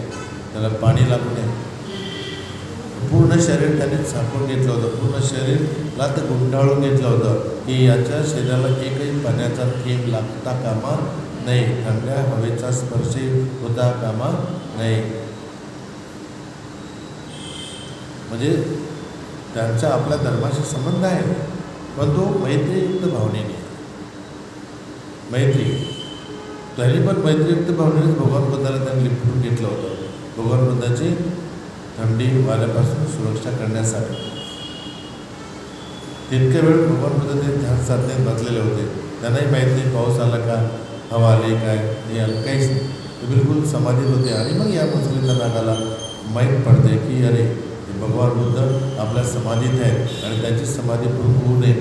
त्याला पाणी लागू नये. पूर्ण शरीर त्याने झाकून घेतलं होतं. पूर्ण शरीरला ते गुंडाळून घेतलं होतं की याच्या शरीराला एकही पाण्याचा थेंब लागता कामा नाही, थंड्या हवेचा स्पर्श होता कामा नाही. म्हणजे त्यांचा आपल्या धर्माशी संबंध आहे, पण तो मैत्रीयुक्त भावनेने, मैत्री. त्यांनी पण मैत्रीयुक्त भावनेनेच भगवान बुद्धाला त्यांनी लिपटून घेतलं होतं. भगवान बुद्धाची थंडी वाऱ्यापासून सुरक्षा करण्यासाठी तितक्या वेळ भगवान बुद्ध ते ध्यान साधनेत बसलेले होते. त्यांनाही माहीत नाही पाऊस आला का, हवा आली काय, हे आलं काहीच नाही. ते बिलकुल समाधीत होते. आणि मग या मुस्लिम नागाला माहीत पडते की अरे हे भगवान बुद्ध आपल्या समाधीत आहे आणि त्यांची समाधी भंग होऊ नये.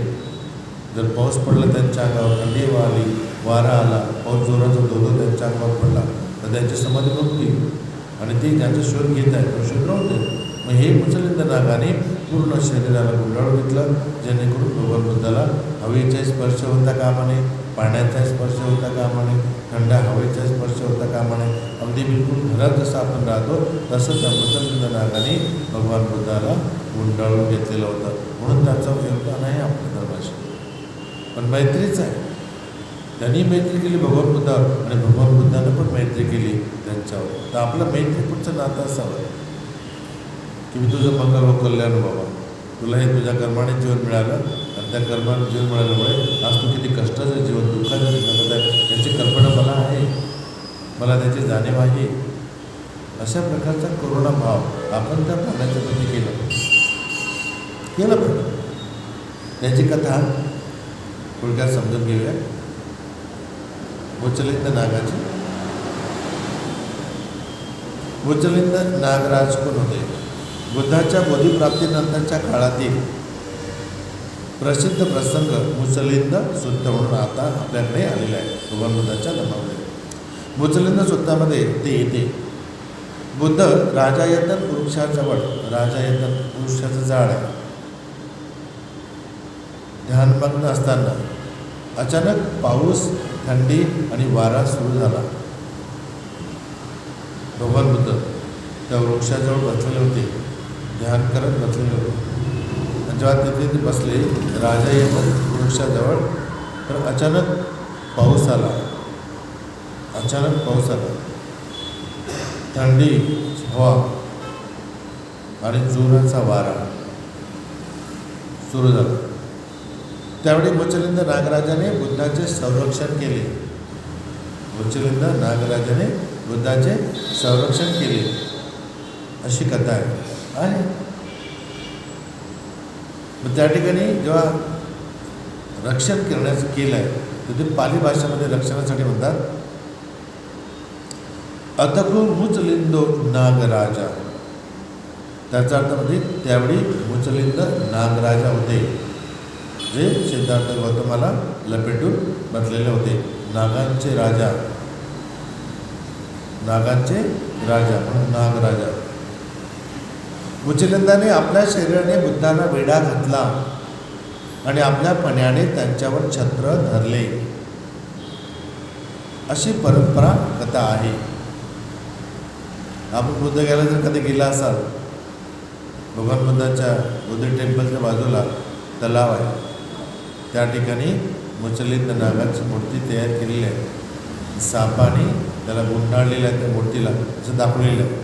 जर पाऊस पडला त्यांच्या अंगावर, थंडी आली, वारा आला, पाऊस जोराचा धोधो त्यांच्या अंगावर पडला तर त्यांची समाधी भंग होईल आणि ते ज्यांचा शोध घेत आहे तो शोध राहून दे. मग हे मुचलिंद नागाने पूर्ण शरीराला गुंडाळून घेतलं, जेणेकरून भगवान बुद्धाला हवेचा स्पर्श होता कामा नये, पाण्याचा स्पर्श होता कामा नये, थंड हवेचा स्पर्श होता कामा नये. अगदी बिलकुल घरात जसं आपण राहतो तसं त्या मुचलिंद नागाने भगवान बुद्धाला गुंडाळून घेतलेलं होतं. म्हणून त्याचं योगदान आहे आपल्या धर्माशी. पण मैत्रीच आहे. त्यांनी मैत्री केली भगवान बुद्धावर आणि भगवान बुद्धानं पण मैत्री केली त्यांच्यावर. तर आपलं मैत्रीपूरचं नातं असावं की मी तुझं मंगल व कल्याण बाबा, तुला हे तुझ्या कर्माने जीवन मिळालं आणि त्या कर्माने जीवन मिळाल्यामुळे आज तू किती कष्टाचं जीवन, दुःखाचं जगत आहे याची कल्पना मला आहे, मला त्याची जाणीव आहे. अशा प्रकारचा करुणा भाव आपण त्या प्राण्याच्या प्रती केला पाहिजे. त्याची कथा थोडक्यात समजून घेऊया. मुचलिंद नागाची. मुचलिंद नागराज कोण होते? बुद्धाच्या बोधिप्राप्तीनंतरच्या काळातील प्रसिद्ध प्रसंग मुचलिंद सुत्त म्हणून आता आपल्याकडे आलेला आहे भगवान बुद्धाच्या धर्मामध्ये. मुचलिंद सुत्तामध्ये ते येते. बुद्ध राजायतन वृक्षाजवळ, राजायतन वृक्षाचं झाड आहे, ध्यानमग्न असताना अचानक पाऊस, थंडी आणि वारा सुरू झाला. भगवान बुद्ध त्या वृक्षाजवळ बसलेले होते, ध्यान करत बसलेले होते. जेव्हा तिथे ते बसले राजायतन वृक्षाजवळ, तर अचानक पाऊस आला. अचानक पाऊस आला, थंडी हवा आणि जोराचा वारा सुरू झाला. त्यावेळी मुचलिंद नागराजाने बुद्धाचे संरक्षण केले. मुचलिंद नागराजाने बुद्धाचे संरक्षण केले अशी कथा आहे. मग त्या ठिकाणी जेव्हा रक्षण करण्याचं केलं आहे तर ते पाली भाषेमध्ये रक्षणासाठी म्हणतात अतकु मुचलिंदो नागराजा. त्याचा अर्थ म्हणजे त्यावेळी मुचलिंद नागराजा होते जे सिद्धार्थ गौतमाला लपेटून बसलेले होते. नागांचे राजा, नागांचे राजा म्हणून नागराजा. मुचलिंदाने आपल्या शरीराने बुद्धांना वेढा घातला आणि आपल्या पण्याने त्यांच्यावर छत्र धरले, अशी परंपरा कथा आहे. आपण बुद्धगयाला जर कधी गेला असाल, भगवान बुद्धाच्या बुद्ध टेम्पलच्या बाजूला तलाव आहे, त्या ठिकाणी मुचलिंद नागाची मूर्ती तयार केलेली आहे. सापाने त्याला गुंडाळलेलं आहे, त्या मूर्तीला असं दाखवलेलं आहे.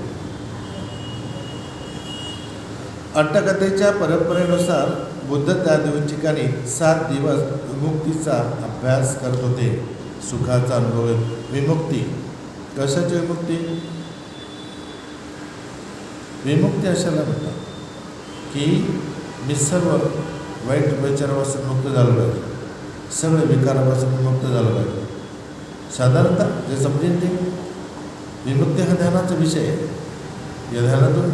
अट्टकथेच्या परंपरेनुसार बुद्ध त्या ठिकाणी 7 दिवस विमुक्तीचा अभ्यास करत होते. सुखाचा अनुभव, विमुक्ती. कशाची विमुक्ती? विमुक्ती अशाला म्हणतात की मी सर्व वाईट विचारापासून मुक्त झालो पाहिजे, सगळे विकारापासून मुक्त झालो पाहिजे. साधारणतः जे समजेल ते विमुक्ती हा ध्यानाचा विषय आहे. या ध्यानातून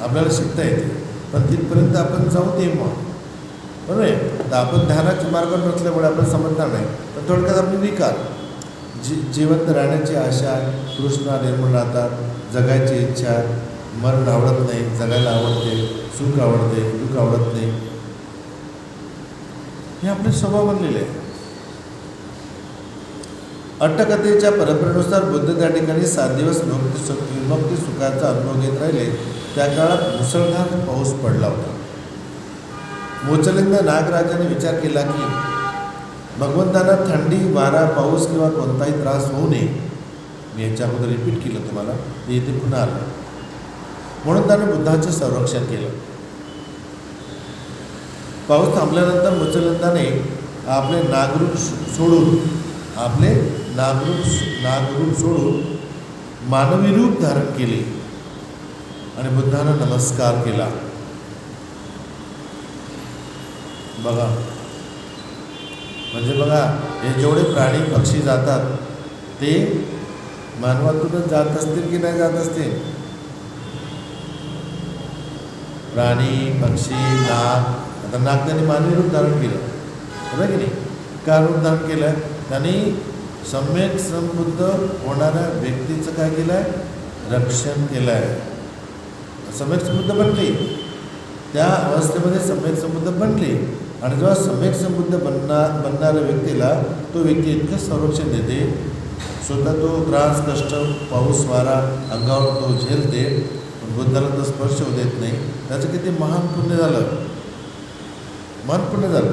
आपल्याला शिकता येते, पण तिथपर्यंत आपण जाऊ तेव्हा बरोबर आहे. तर आपण ध्यानाच्या मार्गावर नसल्यामुळे आपल्याला समजणार नाही. पण थोडक्यात आपले विकार, जिवंत राहण्याची आशा, तृष्णा निर्मूळ राहतात, जगायची इच्छा, मरण आवडत नाही, जगायला आवडते, सुख आवडते, दुःख आवडत नाही, हे आपले स्वभाव बनलेले आहे. अट्टकथेच्या परंपरेनुसार बुद्ध त्या ठिकाणी 7 दिवस विमुक्ती सुखाचा अनुभव घेत राहिले. त्या काळात मुसळधार पाऊस पडला होता. मुचलिंद नागराजाने विचार केला की भगवंतांना थंडी, वारा, पाऊस किंवा कोणताही त्रास होऊ नये. मी याच्या अगोदर रिपीट केलं तुम्हाला, ते इथे पुन्हा आलं. म्हणून त्याने बुद्धाचे संरक्षण केलं. पाऊस थांबल्यानंतर मुचलिंदाने आपले नागरूप सोडून मानवी रूप धारण केले आणि बुद्धांना नमस्कार केला. बघा, म्हणजे बघा, हे जेवढे प्राणी पक्षी जातात ते मानवातूनच जात असतील की नाही जात असतील? प्राणी, पक्षी, नाग. आता नाग त्यांनी मानवी रूप धारण केलं, बरोबर की नाही? काय रूप धारण केलं? त्यांनी सम्यक संबुद्ध होणाऱ्या व्यक्तीचं काय केलं आहे? रक्षण केलं आहे. सम्यक संबुद्ध बनले, त्या अवस्थेमध्ये सम्यक संबुद्ध बनले. आणि जेव्हा सम्यक संबुद्ध बनणाऱ्या व्यक्तीला तो व्यक्ती इतकं संरक्षण देते, स्वतः तो त्रास, कष्ट, पाऊस, वारा अंगावर तो झेलते, पण बुद्धाला तो स्पर्श होऊ देत नाही. त्याचं किती महान पुण्य झालं, महान पुण्य झालं,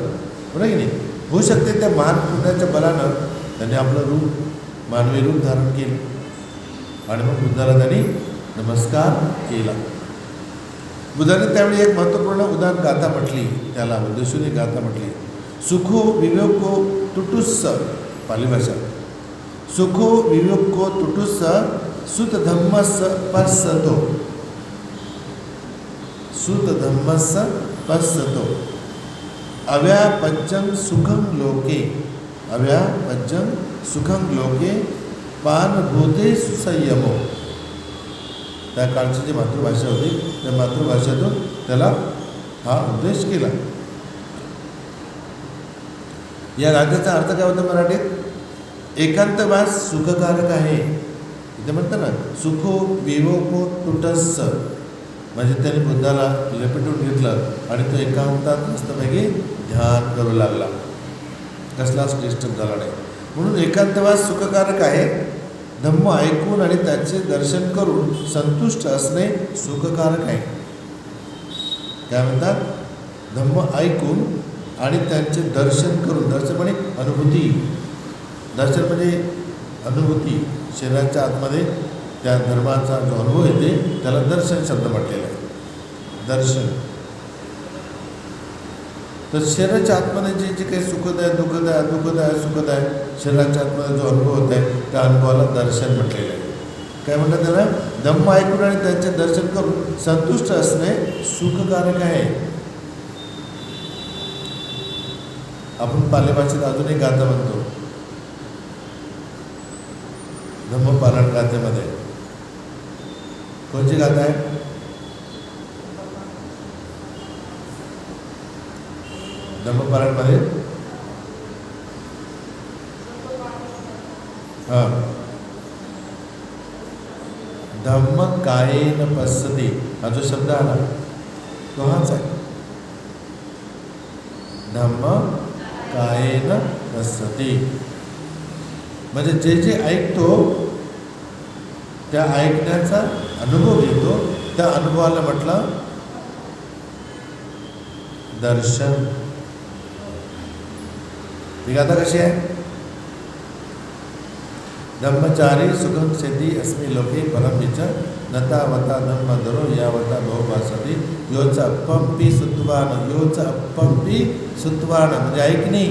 बरोबर की नाही? होऊ शकते त्या महान पुण्याच्या बलानं त्यांनी आपलं रूप, मानवी रूप धारण केलं आणि मग बुद्धाला त्यांनी नमस्कार केला. बुद्धाने त्यावेळी एक महत्त्वपूर्ण उदाहरण गाथा म्हटली, त्याला उद्देशून एक गाथा म्हटली. सुखो विवेको तुटुस्स, पाली भाषा. सुखो विवेको तुटुस्स सुत धम्मस पश्यतो, सुत धम्मस पश्यतो अव्यापज्यं सुखं लोके, अव्यापज्यं सुखं लोके पानभूते सुसंयमो. त्या काळची जी मातृभाषा होती त्या मातृभाषेतून त्याला हा उद्देश केला. या गाथेचा अर्थ काय होता मराठीत? एकांतवास सुखकारक आहे. इथे म्हणतं ना सुखो विवोको तुटस्स, म्हणजे त्याने बुद्धाला लपेटून घेतलं आणि तो एकांतात मस्तपैकी ध्यान करू लागला, कसलाच डिस्टर्ब झाला नाही. म्हणून एकांतवास सुखकारक आहे. धम्म ऐकून आणि त्याचे दर्शन करून संतुष्ट असणे सुखकारक आहे. काय म्हणतात? धम्म ऐकून आणि त्यांचे दर्शन करून, दर्शन म्हणजे अनुभूती, दर्शन म्हणजे अनुभूती, शरीराच्या आतमध्ये त्या धर्माचा जो अनुभव येते त्याला दर्शन शब्द म्हटलेला आहे. दर्शन. तर शरीराच्या आतमध्ये जे जे काही सुखद आहे, दुःखद आहे, दुःखद आहे, सुखद आहे, शरीराच्या आतमध्ये जो अनुभव होत आहे त्या अनुभवाला दर्शन म्हटलेलं आहे. काय म्हणतात त्याला? धम्म ऐकून आणि त्यांचे दर्शन करून संतुष्ट असणे सुखकारक आहे. आपण पालेभाषेत अजून एक गाथा म्हणतो धम्मपालन गाथेमध्ये. कोणची गाथा आहे? धम्मपालनमध्ये धम्म कायेन पश्यति हा जो शब्द आला तो हाच आहे. धम्म कायेन पश्यति म्हणजे जे जे ऐकतो त्या ऐकण्याचा अनुभव घेतो, त्या अनुभवाला म्हटलं दर्शन. ही गाथा कशी आहे? धम्मचारी सुखम सेती अस्मि लोके परम विच नतावता धम्म धरो यावता बहुभासती योच अपंपी सुत्वान. योच अपंपी सुत्वान म्हणजे ऐकणे.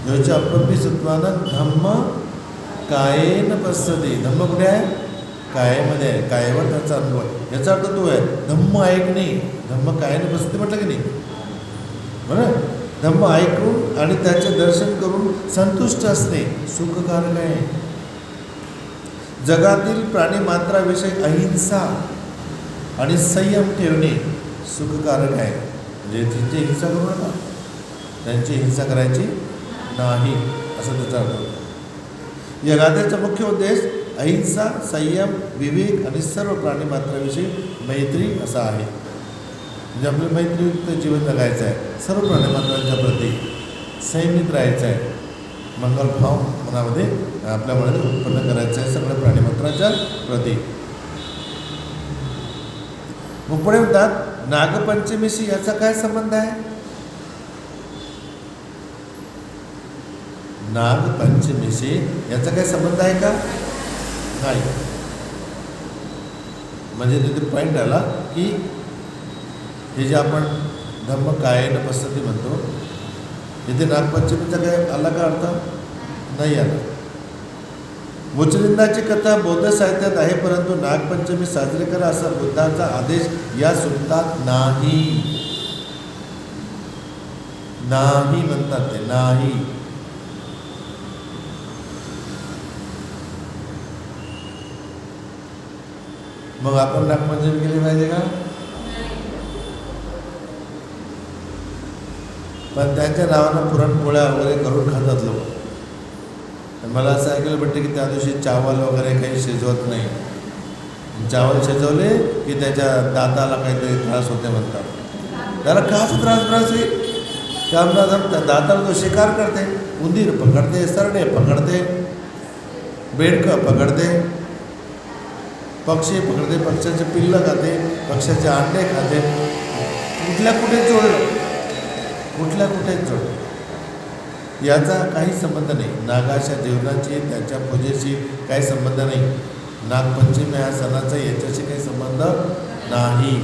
योच अपंपी सुत्वान धम्म कायेन पश्यति. धम्म कुठे आहे? कायेमध्ये आहे. कायेवर त्याचा अनुभव आहे. याचा अर्थ तो आहे धम्म ऐकणे. धम्म कायेन पश्यति म्हटलं की नाही? बरं, धम्म ऐकून आणि त्याचे दर्शन करून संतुष्ट असणे सुखकारक आहे. जगातील प्राणीमात्राविषयी अहिंसा आणि संयम ठेवणे सुखकारक आहे. म्हणजे त्यांची हिंसा करू नका, त्यांची हिंसा करायची नाही असं त्याचा अर्थ. या गाथेचा मुख्य उद्देश अहिंसा, संयम, विवेक आणि सर्व प्राणीमात्राविषयी मैत्री असा आहे. म्हणजे आपलं मैत्रीयुक्त जीवन जगायचं आहे. सर्व प्राणीमात्रांच्या प्रती संयमित राहायचं आहे. मंगलभाव मनामध्ये आपल्या मनात उत्पन्न करायचं आहे सगळ्या प्राणीमात्रांच्या प्रती. मग पुढे म्हणतात नागपंचमीशी याचा काय संबंध आहे? नागपंचमीशी याचा काय संबंध आहे का? नाही. म्हणजे तिथे पॉईंट आला की हे जे आपण धम्म कायेन पश्यति म्हणतो इथे नागपंचमीचा काय आला का अर्थ? नाही आला. मुचलिंदाची कथा बौद्ध साहित्यात आहे, परंतु नागपंचमी साजरी करा असा बुद्धाचा आदेश या सूत्रात नाही. नाही म्हणतात ते, नाही. मग आपण नागपंचमी केली पाहिजे का? पण त्यांच्या नावानं पुरणपोळ्या वगैरे करून खातात लोक. मला असं ऐकायला भेटतं की त्या दिवशी चावल वगैरे काही शिजवत नाही. चावल शिजवले की त्याच्या दाताला काहीतरी त्रास होते म्हणतात. त्याला काच त्रास आहे त्यामुळे दाताला तो शिकार करते. उंदीर पकडते, सरडे पकडते, बेडकं पकडते, पक्षी पकडते, पक्ष्याचे पिल्लं खाते, पक्ष्याचे अंडे खाते. कुठल्या कुठे जोडलं, कुठल्या कुठेच जोडलं. याचा काही संबंध नाही. नागाच्या जीवनाची, त्याच्या पूजेशी काही संबंध नाही. नागपंचमी ह्या सणाचा याच्याशी काही संबंध नाही.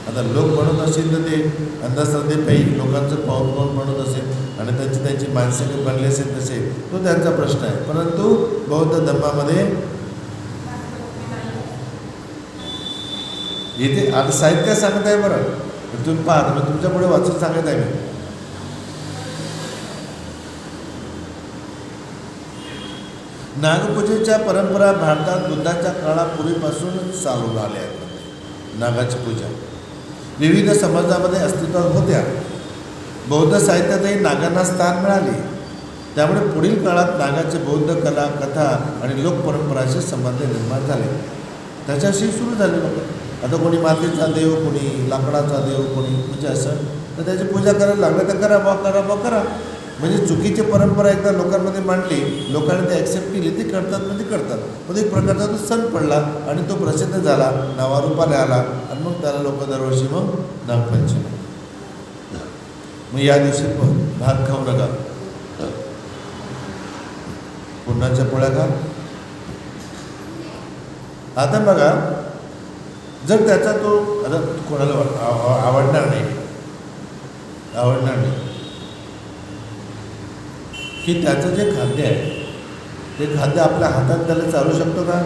आता लोक म्हणत असेल तर ते अंधश्रद्धेपायी लोकांचं पाऊल म्हणत असेल आणि त्यांची मानसिक बनले असेल तसे, तो त्यांचा प्रश्न आहे. परंतु बौद्ध धर्मामध्ये इथे आता साहित्य सांगत आहे. बरं तुम्ही पाहता, मग तुमच्या पुढे वाचून सांगत आहे मी. नागपूजेच्या परंपरा भारतात बुद्धाच्या काळापूर्वीपासून चालू झाल्या आहेत. नागाची पूजा विविध समाजामध्ये अस्तित्वात होत्या. बौद्ध साहित्यातही नागांना स्थान मिळाले. त्यामुळे पुढील काळात नागाचे बौद्ध कला, कथा आणि लोकपरंपराशी संबंध निर्माण झाले. त्याच्याशी सुरू झाले लोक. आता कोणी मातीचा देव, कोणी लाकडाचा देव, कोणी म्हणजे असं, तर त्याची पूजा करायला लागलं तर करा. म्हणजे चुकीची परंपरा एकदा लोकांमध्ये मांडली, लोकांनी ते ॲक्सेप्ट केली, ते करतात म्हणजे करतात. मग एक प्रकारचा तो सण पडला आणि तो प्रसिद्ध झाला, नावारूपाला आला आणि मग त्याला लोक दरवर्षी मग नागपंचमी. मग या दिवशी भात खाऊ नका, पुरणाच्या पोळ्या खा. आता बघा, जर त्याचा तो आता कोणाला आवडणार नाही की त्याचं जे खाद्य आहे ते खाद्य आपल्या हातात त्याला चालू शकतो का?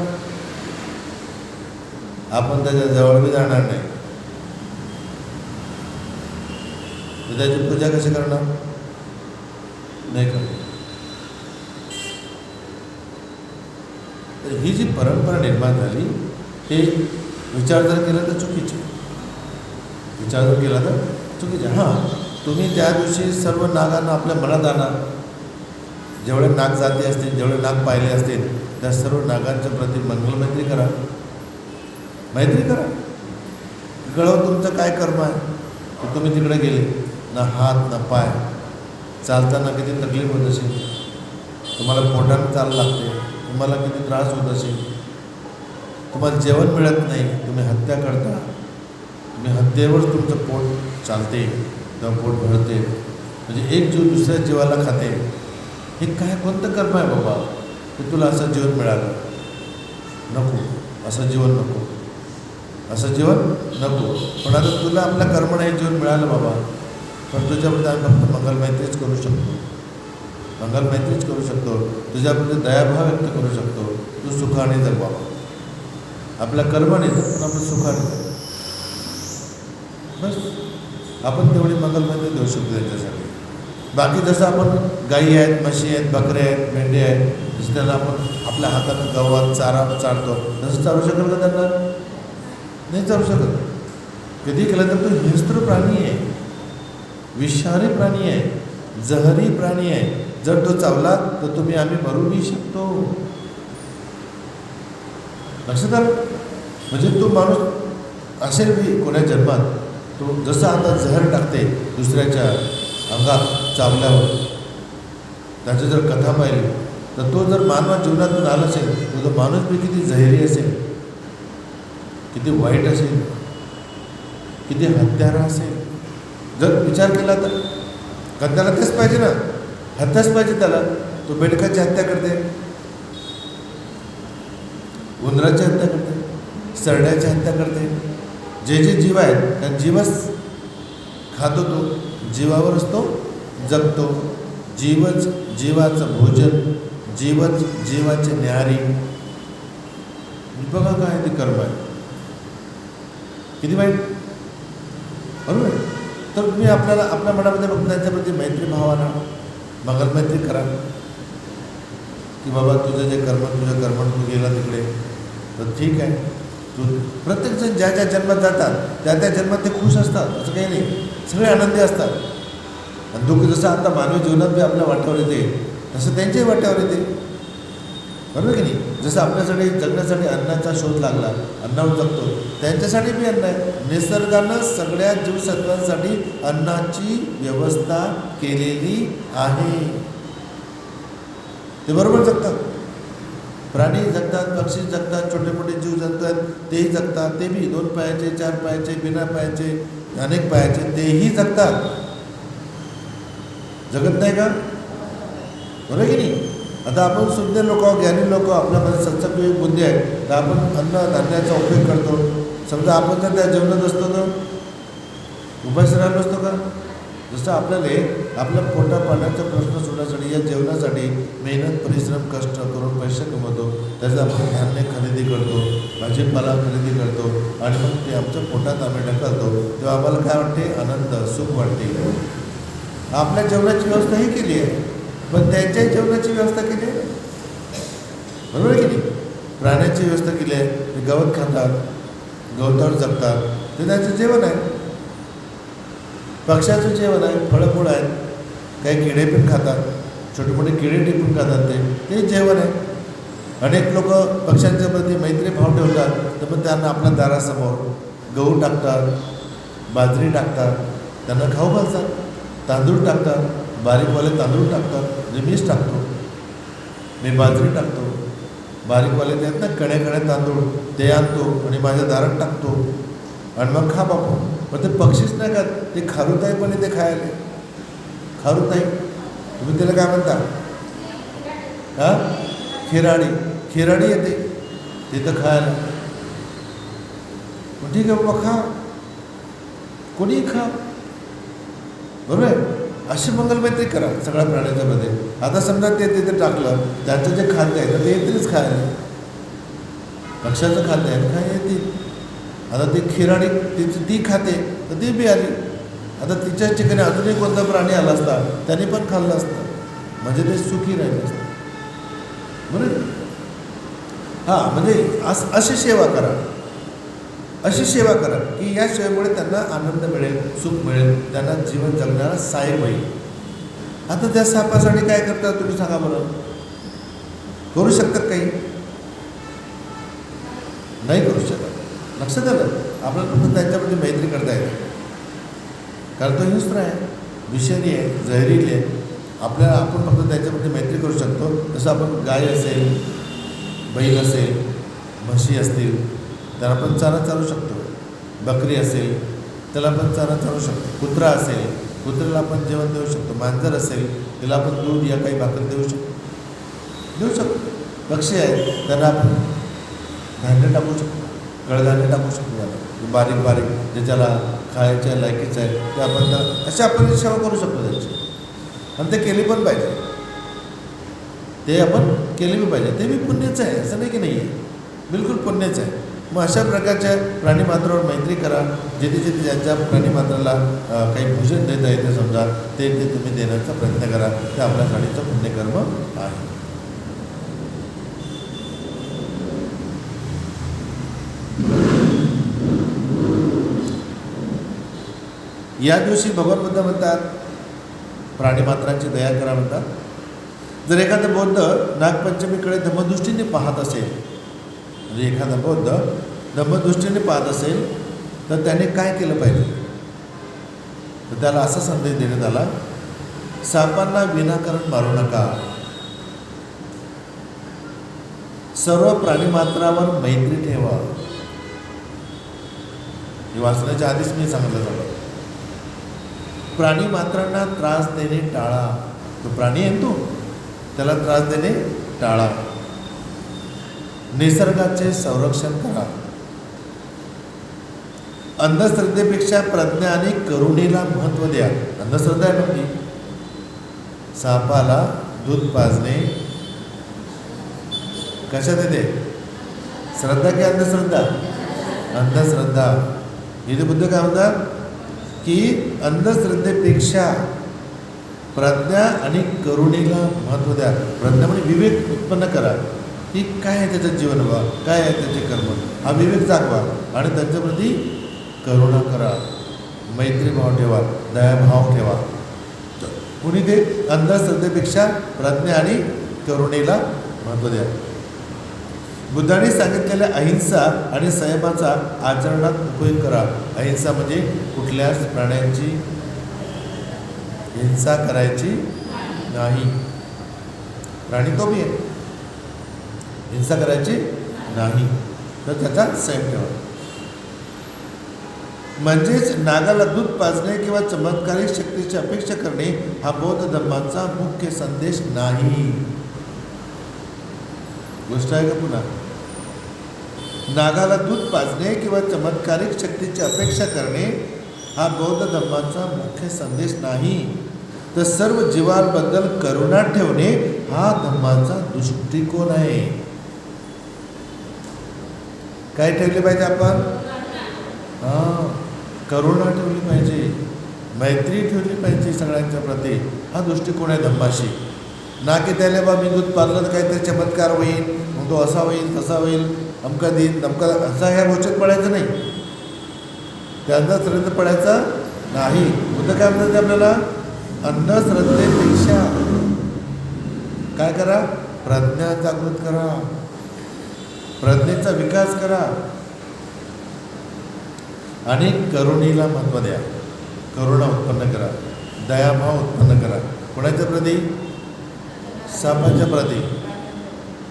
आपण त्याच्या जवळ बी जाणार नाही. तर त्याची पूजा कशी करणार? नाही करत. तर ही जी परंपरा निर्माण झाली ते विचार जर केला तर चुकीचे, विचार जर केला तर चुकीचे. हां, तुम्ही त्या दिवशी सर्व नागांना आपल्या मनात आणा. जेवढे नाग जाती असतील, जेवढे नाग पाहिले असतील, त्या सर्व नागांच्या प्रति मंगलमैत्री करा, मैत्री करा. कळव तुमचं काय कर्म आहे. तर तुम्ही तिकडे गेले, ना हात ना पाय, चालताना किती तकलीफ होत असेल, तुम्हाला पोटानं चालू लागते, तुम्हाला किती त्रास होत असेल, तुम्हाला जेवण मिळत नाही, तुम्ही हत्या करता, तुम्ही हत्येवर तुमचं पोट चालते, तेव्हा पोट भरते, म्हणजे एक जीव दुसऱ्या जीवाला खाते. हे काय कोणतं कर्म आहे बाबा की तुला असं जीवन मिळालं? नको, असं जीवन नको, असं जीवन नको. पण आता तुला आपल्या कर्माने हे जीवन मिळालं बाबा, पण तुझ्याबद्दल आम्ही फक्त मंगलमैत्रीच करू शकतो, मंगलमैत्रीच करू शकतो, तुझ्याबद्दल दयाभाव व्यक्त करू शकतो. तू सुखाने जग बाबा, आपल्या कर्माने जग, पण आपण सुखाने जग. बस आपण तेवढी मंगलमैत्री देऊ शकतो त्यांच्यासाठी. बाकी जसं आपण गाई आहेत, म्हशी आहेत, बकरे आहेत, मेंढे आहेत, जसं त्यांना आपण आपल्या हातानं गवत चारा चालतो, तसं चालू शकेल का त्यांना? नाही चालू शकत. कधी केलं तर तो हिंस्त्र प्राणी आहे, विषारी प्राणी आहे, जहरी प्राणी आहे. जर तो चावला तर आम्ही मरूही शकतो. लक्षात आलं? म्हणजे तो माणूस असेल बी कोण्या जन्मात, तो जसं आता जहर टाकते दुसऱ्याच्या अंगात चावल्यावर, त्याची जर कथा पाहिली तर तो जर मानवा जीवनातून आला असेल तर तो माणूस बी किती जहरी असेल, किती वाईट असेल, किती हत्यारा असेल. जर विचार केला तर त्याला तेच पाहिजे ना, हत्याच पाहिजे त्याला. तो बेडकाची हत्या करते, उंदराची हत्या करते, सरड्याची हत्या करते. जे जे जीव आहेत त्या जीवच खातो, तो जीवावरच तो जगतो. जीवच जीवाचं भोजन, जीवच जीवाचे न्याहारी. बघा काय ते कर्म आहे, किती वाईट. बरोबर. तर तुम्ही आपल्याला आपल्या मनामध्ये फक्त त्यांच्याप्रती मैत्री भावाना मंगलमैत्री करा की बाबा तुझं जे कर्म, तुझं कर्म तू गेला तिकडे तर ठीक आहे. तू प्रत्येकजण ज्या ज्या जन्मात जातात त्या त्या जन्मात ते खुश असतात, असं काही नाही, सगळे आनंदी असतात. आणि दुःख जसं आता मानवी जीवनात बी आपल्या वाट्यावर येते तसं त्यांच्याही वाट्यावर येते. बरोबर की नाही? जसं आपल्यासाठी जगण्यासाठी अन्नाचा शोध लागला, अन्नावर जगतो, त्यांच्यासाठी बी अन्न आहे. निसर्गानं सगळ्या जीवसत्वांसाठी अन्नाची व्यवस्था केलेली आहे. ते बरोबर जगतात. प्राणी जगतात, पक्षी जगतात, छोटे मोठे जीव जगत आहेत, तेही जगतात. ते बी 2 पायाचे, 4 पायाचे, बिना पायाचे, अनेक पायाचे, तेही जगतात. जगत नाही का? बरोबर की नाही? आता आपण शुद्ध लोक, ज्ञानी लोक, आपल्यामध्ये सत्सविवेक बुद्धी आहे, तर आपण अन्न धान्याचा उपयोग करतो. समजा आपण जर त्या जेवणात असतो तर उपाशी राहिलो असतो का? जसं आपल्याला आपल्या पोटा पाण्याचा प्रश्न सोडण्यासाठी या जेवणासाठी मेहनत, परिश्रम, कष्ट करून पैसे कमवतो, त्याचं आपण धान्य खरेदी करतो, भाजीपाला खरेदी करतो आणि मग ते आमच्या पोटात आम्ही ढकलतो, तेव्हा आम्हाला काय वाटते? आनंद, सुख वाटते. आपल्या जेवणाची व्यवस्था ही केली आहे, पण त्यांच्याही जेवणाची व्यवस्था केली आहे. बरोबर आहे की नाही? प्राण्यांची व्यवस्था केली आहे, ते गवत खातात, गवतावर जगतात, ते त्यांचं जेवण आहे. पक्ष्याचं जेवण आहे, फळं फुलं आहेत, काही किडे पण खातात, छोटे मोठे किडे टिपून खातात, ते जेवण आहे. अनेक लोक पक्ष्यांच्या प्रती मैत्री भाव ठेवतात, तर मग त्यांना आपल्या दारासमोर गहू टाकतात, बाजरी टाकतात, त्यांना खाऊ घालतात, तांदूळ टाकतात, बारीकवाले तांदूळ टाकतात, म्हणजे मीच टाकतो, मी बाजरी टाकतो, बारीकवाले ते आहेत ना कणे तांदूळ, ते आणतो आणि माझ्या दारात टाकतो आणि मग खा बापू. पण ते पक्षीच नाही खात, ते खारुताई पण येते खायला. खारुताई तुम्ही त्याला काय म्हणता? हां, खिराडी येते तिथं खायला. ठीक आहे बाबा, खा, कोणीही खा. बरोबर आहे? अशी मंगलमैत्री करा सगळ्या प्राण्यांच्या मध्ये. आता समजा ते तिथे टाकलं, त्यांचं जे खाद्य आहे तर ते येतीलच खायला. पक्ष्याचं खाद्य आहे काय येतील. आता ती खिराडी ती खाते तर ती बी आली. आता तिच्याच ठिकाणी अजूनही कोणता प्राणी आला असता त्याने पण खाल्लं असतं. म्हणजे ते सुखी राहिले असते. बरोबर. हां, म्हणजे अशी सेवा करा, अशी सेवा करा की या सेवेमुळे त्यांना आनंद मिळेल, सुख मिळेल, त्यांना जीवन जगण्याला सहाय्य होईल. आता त्या सापासाठी काय करता तुम्ही सांगा बरं? करू शकतात काही? नाही करू शकत. लक्षात आलं? आपल्याला फक्त त्यांच्यामध्ये मैत्री करता येते. कारण तो हिंस्त्र आहे, विषारी आहे, जहरीली आहे. आपण फक्त त्याच्यामध्ये मैत्री करू शकतो. जसं आपण गाय असेल, बैल असेल, म्हशी असतील त्याला आपण चारा चालू शकतो. बकरी असेल त्याला आपण चारा चालू शकतो. कुत्रा असेल, कुत्र्याला आपण जेवण देऊ शकतो. मांजर असेल त्याला आपण दूध या काही भाकर देऊ शकतो. पक्षी आहेत त्यांना आपण धान्य टाकू शकतो, कडधान्य टाकू शकतो. त्याला बारीक बारीक जे त्याला खायच्या लायकीचं आहे ते आपण अशा आपण सेवा करू शकतो त्यांची. आणि ते केली पण पाहिजे, ते आपण केली बी पाहिजे. ते बी पुण्याचं आहे, असं नाही की नाही आहे, बिलकुल पुण्याचं आहे. मग अशा प्रकारच्या प्राणीमात्रावर मैत्री करा. जिथे जिथे ज्यांच्या प्राणीमात्राला काही भोजन देता येते समजा ते तुम्ही देण्याचा प्रयत्न करा. ते आपल्यासाठीचं पुण्यकर्म आहे. या दिवशी भगवान बुद्ध म्हणतात प्राणीमात्रांची दया करा म्हणतात. जर एखादा बौद्ध नागपंचमीकडे धम्मदृष्टीने पाहत असेल, म्हणजे एखादा बौद्ध धम्मदृष्टीने पाहत असेल तर त्याने काय केलं पाहिजे? तर त्याला असा संदेश देण्यात आला, सापांना विनाकारण मारू नका, सर्व प्राणीमात्रावर मैत्री ठेवा. हे वाचण्याच्या आधीच मी सांगितलं झालं. प्राणीमात्रांना त्रास देणे टाळा. तो प्राणी आहे तो, त्याला त्रास देणे टाळा. निसर्गाचे संरक्षण करा. अंधश्रद्धेपेक्षा प्रज्ञा आणि करुणेला महत्त्व द्या. अंधश्रद्धा आहे म्हणजे सापाला दूध पाजणे कशात येते? श्रद्धा की अंधश्रद्धा? अंधश्रद्धा. इथे बुद्ध काय म्हणतात की अंधश्रद्धेपेक्षा प्रज्ञा आणि करुणेला महत्त्व द्या. प्रज्ञा म्हणजे विवेक उत्पन्न करा की काय आहे त्याचं जीवन व्हा, काय आहे त्याचे कर्म, हा विवेक जागवा. आणि त्यांच्याप्रती करुणा करा, मैत्रीभाव ठेवा, दयाभाव ठेवा. कुणी ते अंधश्रद्धेपेक्षा प्रज्ञा आणि करुणेला महत्त्व द्या. बुद्धाने सांगितलेल्या अहिंसा आणि संयमाचा आचरणात उपयोग करा. अहिंसा म्हणजे कुठल्याच प्राण्यांची हिंसा करायची नाही. प्राणी तो बी आहे, हिंसा करायची नाही, तर त्याचा संयम ठेवा. म्हणजेच नागाला दूध पाजणे किंवा चमत्कारिक शक्तीची अपेक्षा करणे हा बौद्ध धर्माचा मुख्य संदेश नाही. गोष्ट आहे का? पुन्हा नागाला दूध पाजणे किंवा चमत्कारिक शक्तीची अपेक्षा करणे हा बौद्ध धर्माचा मुख्य संदेश नाही. तर सर्व जीवांबद्दल करुणा ठेवणे हा धर्माचा दृष्टिकोन आहे. काय ठेवले पाहिजे आपण? करुणा ठेवली पाहिजे, मैत्री ठेवली पाहिजे सगळ्यांच्या प्रती. हा दृष्टिकोन आहे धम्माशी. ना की त्याला बा मी दूध पाजलं तर काहीतरी चमत्कार होईल, मग तो असा होईल तसा होईल, अमका देईन दमका, असा ह्या गोष्टीत पडायचं नाही. त्यांचा श्रद्धा पडायचा नाही. बुद्ध काय म्हणतात आपल्याला? अंधश्रद्धेपेक्षा काय करा? प्रज्ञा जागृत करा, प्रज्ञेचा विकास करा आणि करुणेला महत्त्व द्या. करुणा उत्पन्न करा, दयाभाव उत्पन्न करा. कोणाच्या प्रती? सापाच्या प्रती.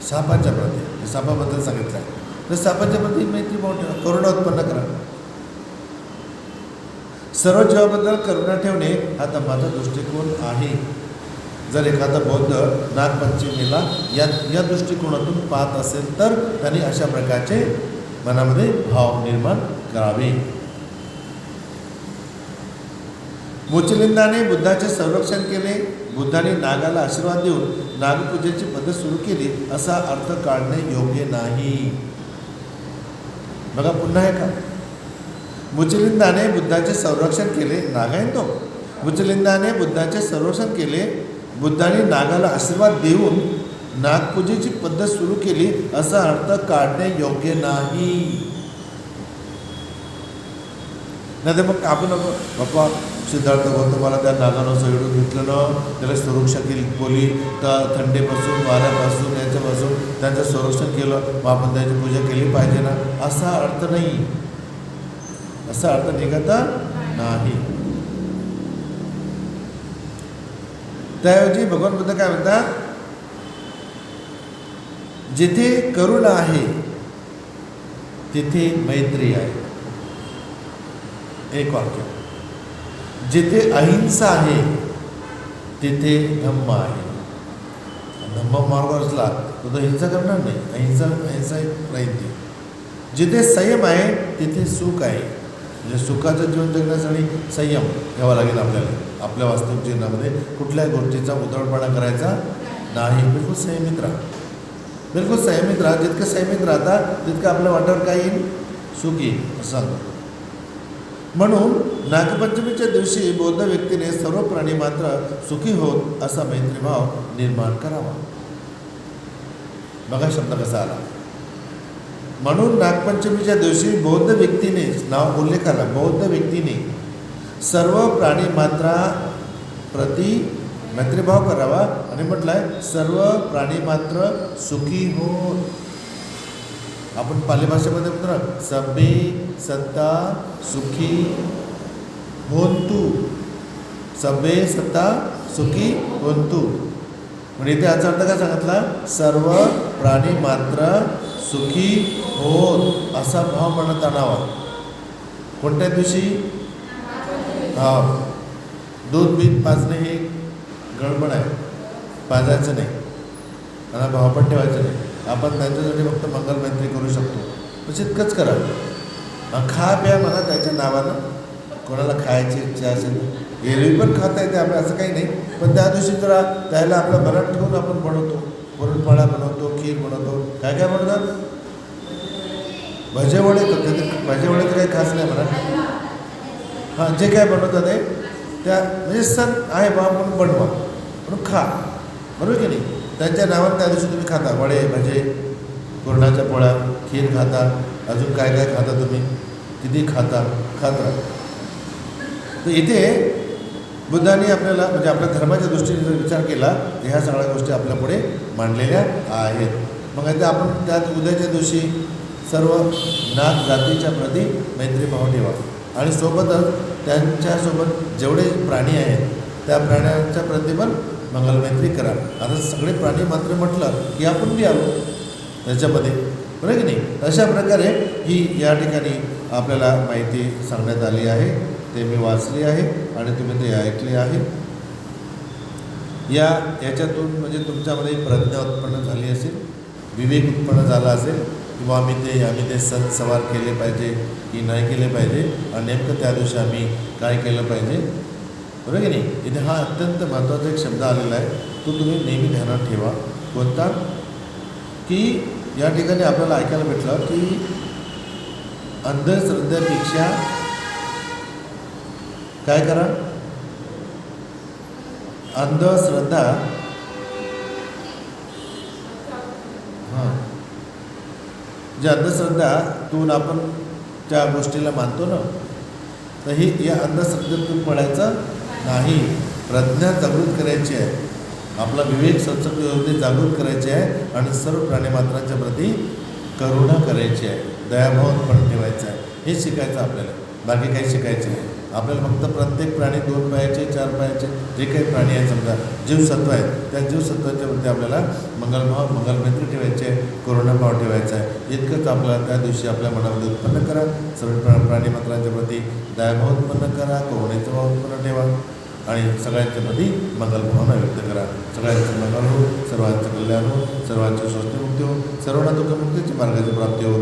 सापाच्या प्रती, सापाबद्दल सांगितलं आहे. तर सापाच्या प्रती मैत्रीभाव ठेवा, करुणा उत्पन्न करा. सर्व जीवाबद्दल करुणा ठेवणे हा धम्माचा दृष्टिकोन आहे. जर एखादा बौद्ध नागपंचमीला या दृष्टिकोनातून पाहत असेल तर त्यांनी अशा प्रकारचे मनामध्ये भाव निर्माण करावे. मोचलिंदाने बुद्धाचे संरक्षण केले. बुद्धाने नागाला आशीर्वाद देऊन नागपूजेची पद्धत सुरू केली असा अर्थ काढणे योग्य नाही. बघा पुन्हा आहे का? मुचलिंदाने बुद्धाचे संरक्षण केले. नाग आहे तो. मुचलिंदाने बुद्धाचे संरक्षण केले. बुद्धांनी नागाला आशीर्वाद देऊन नागपूजेची पद्धत सुरू केली असा अर्थ काढणे योग्य नाही. नाही तर मग आपण बाप्पा सिद्धार्थ गौतमाला त्या नागानं सगळं घेतलं ना, त्याला सुरक्षा केली, बोली तर थंडीपासून वाऱ्यापासून याच्यापासून त्यांचं संरक्षण केलं, मग आपण त्याची पूजा केली पाहिजे ना, असा अर्थ नाही, असा अर्थ निघत नाही. त्याऐवजी भगवान बुद्ध काय म्हणतात, जिथे करुणा आहे तिथे मैत्री आहे. एक वाक्य. जिथे अहिंसा आहे तिथे धम्म आहे. धम्म मार्ग असला तर तो हिंसा करणार नाही, अहिंसा राहील ते. जिथे संयम आहे तिथे सुख आहे. म्हणजे सुखाचं जीवन जगण्यासाठी संयम घ्यावा लागेल आपल्याला. आपल्या वास्तविक जीवनामध्ये कुठल्याही गोष्टीचा उधळपणा करायचा नाही. बिलकुल संयमित राहा, बिलकुल संयमित राहा. जितकं संयमित राहता तितकं आपल्या वाट्यावर काय येईल, सुख येईल असं सांगतो. म्हणून नागपंचमीच्या दिवशी बौद्ध व्यक्तीने सर्व प्राणी मात्र सुखी होत असा मैत्रीभाव निर्माण करावा. बघा शब्द कसा आला. म्हणून नागपंचमीच्या दिवशी बौद्ध व्यक्तीने, नाव उल्लेख आला, बौद्ध व्यक्तीने सर्व प्राणी मात्रा प्रति मैत्रीभाव करावा. आणि म्हटलंय सर्व प्राणी मात्र सुखी होत. आपण पाली भाषेमध्ये म्हणतो सबे सत्ता सुखी होंतु, सबे सत्ता सुखी होंतु. म्हणजे इथे याचा अर्थ काय सांगितला, सर्व प्राणी मात्र सुखी होत असा भाव म्हणत आणावा. कोणत्या दिवशी? दूध बीत पाजणे हे गडबड आहे, पाजायचं नाही आणि भाव पण ठेवायचं नाही. आपण त्यांच्यासाठी फक्त मंगल मैत्री करू शकतो, म्हणजे इतकंच करा. खा प्या म्हणा त्याच्या नावानं. कोणाला खायची इच्छा असेल एरवी पण खाता येते आपल्या, असं काही नाही. पण त्या दिवशी जरा त्याला आपलं मनात ठेवून आपण बनवतो, पुरणपोळ्या बनवतो, खीर बनवतो, काय काय बनवतात, भजेवडे करतात. भजेवडे तर काही खास नाही म्हणा, हां जे काय बनवतात ते त्या म्हणजे सण आहे बा म्हणून बनवा, म्हणून खा, बरोबर की नाही. त्यांच्या नावानं त्या दिवशी तुम्ही खाता, वडे भजे पुरणाच्या पोळ्या, खीर खाता, अजून काय काय खाता तुम्ही, किती खाता, खात राहा. तर इथे बुद्धांनी आपल्याला म्हणजे आपल्या धर्माच्या दृष्टीने जर विचार केला तर ह्या सगळ्या गोष्टी आपल्यापुढे मांडलेल्या आहेत. मग आता आपण त्यात उद्याच्या दिवशी सर्व नाग जातीच्या प्रती मैत्रीभाव ठेवा आणि सोबतच त्यांच्यासोबत जेवढे प्राणी आहेत त्या प्राण्यांच्या प्रती पण मंगलमैत्री करा. आता सगळे प्राणी मात्र म्हटलं की आपण बी आलो त्याच्यामध्ये, बरं की नाही. अशा प्रकारे ही या ठिकाणी आपल्याला माहिती सांगण्यात आली आहे. ते मी वाचली आहे आणि तुम्ही ते ऐकले आहे. याच्यातून म्हणजे तुमच्यामध्ये प्रज्ञा उत्पन्न झाली असेल, विवेक उत्पन्न झाला असेल किंवा आम्ही ते सण सवार केले पाहिजे की नाही केले पाहिजे आणि नेमकं त्या दिवशी आम्ही काय केलं पाहिजे, बरोबर की नाही. इथे हा अत्यंत महत्त्वाचा एक शब्द आलेला आहे, तो तुम्ही नेहमी ध्यानात ठेवा. कोणता? की या ठिकाणी आपल्याला ऐकायला भेटलं की अंधश्रद्धेपेक्षा काय करा, अंधश्रद्धा जे अंधश्रद्धातून आपण त्या गोष्टीला मानतो ना, तर ही या अंधश्रद्धेतून पडायचं नाही. प्रज्ञा जागृत करायची आहे, आपला विवेक सत्संग जागृत करायचे आहे आणि सर्व प्राणीमात्रांच्या प्रती करुणा करायची आहे, दयाभाव उत्पन्न ठेवायचा आहे. हे शिकायचं आपल्याला, बाकी काही शिकायचं नाही. आपल्याला फक्त प्रत्येक प्राणी 2 पायाचे 4 पायाचे जे काही प्राणी आहेत, समजा जीवसत्व आहेत, त्या जीवसत्वाच्या प्रती आपल्याला मंगलमैत्री ठेवायची आहे, करुणाभाव ठेवायचा आहे. इतकंच आपल्याला त्या दिवशी आपल्या मनामध्ये उत्पन्न करा. सर्व प्राणीमात्रांच्या प्रती दयाभाव उत्पन्न करा, करुणेचा भाव उत्पन्न ठेवा आणि सगळ्यांच्या प्रती मंगलभावना व्यक्त करा. सगळ्यांचं मंगल हो, सर्वांचं कल्याण हो, सर्वांची स्वस्थमुक्ती हो, सर्वांना दुःखमुक्तीची मार्गाची प्राप्ती हो,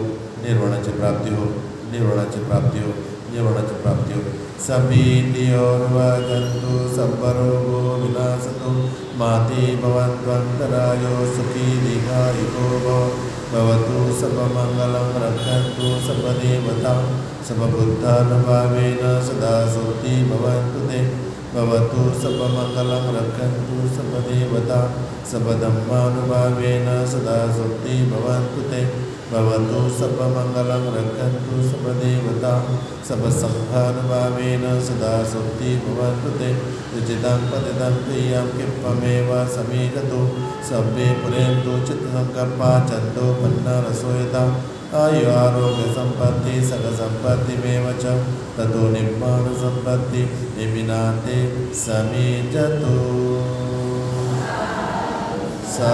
निर्वाणाची प्राप्ती हो, निर्वाणाची प्राप्ती हो, निर्वाणाची प्राप्ती हो. सभी नियोर्वजन्तु सर्वरोगो विनाशतो माते भवन्त्वन्तरायो सुखी दीर्घायुको भवतु सर्वमङ्गलं रक्षन्तु सर्वदेवतां सर्वभूतानुभावेन सदा सोति भवन्तु ते. भवतु सर्वमङ्गलं रक्षन्तु सर्वदेवता सर्वधर्मानुभावेन सदा सुखी भवन्तु ते भवतु सर्वमङ्गलं रक्षन्तु सर्वदेवता सर्वसङ्घानुभावेन सदा सुखी भवन्तु ते रुचितं पतितं प्रियं क्षिप्रमेव समीकतु सर्वे पुरेन्तु चित्तसङ्कल्पा छन्दो पन्नरसोयताम् आयु आरोग्य संपत्ति सकल संपत्तिमेव च ततो निर्माण संपत्ति विनाते समीजतु सा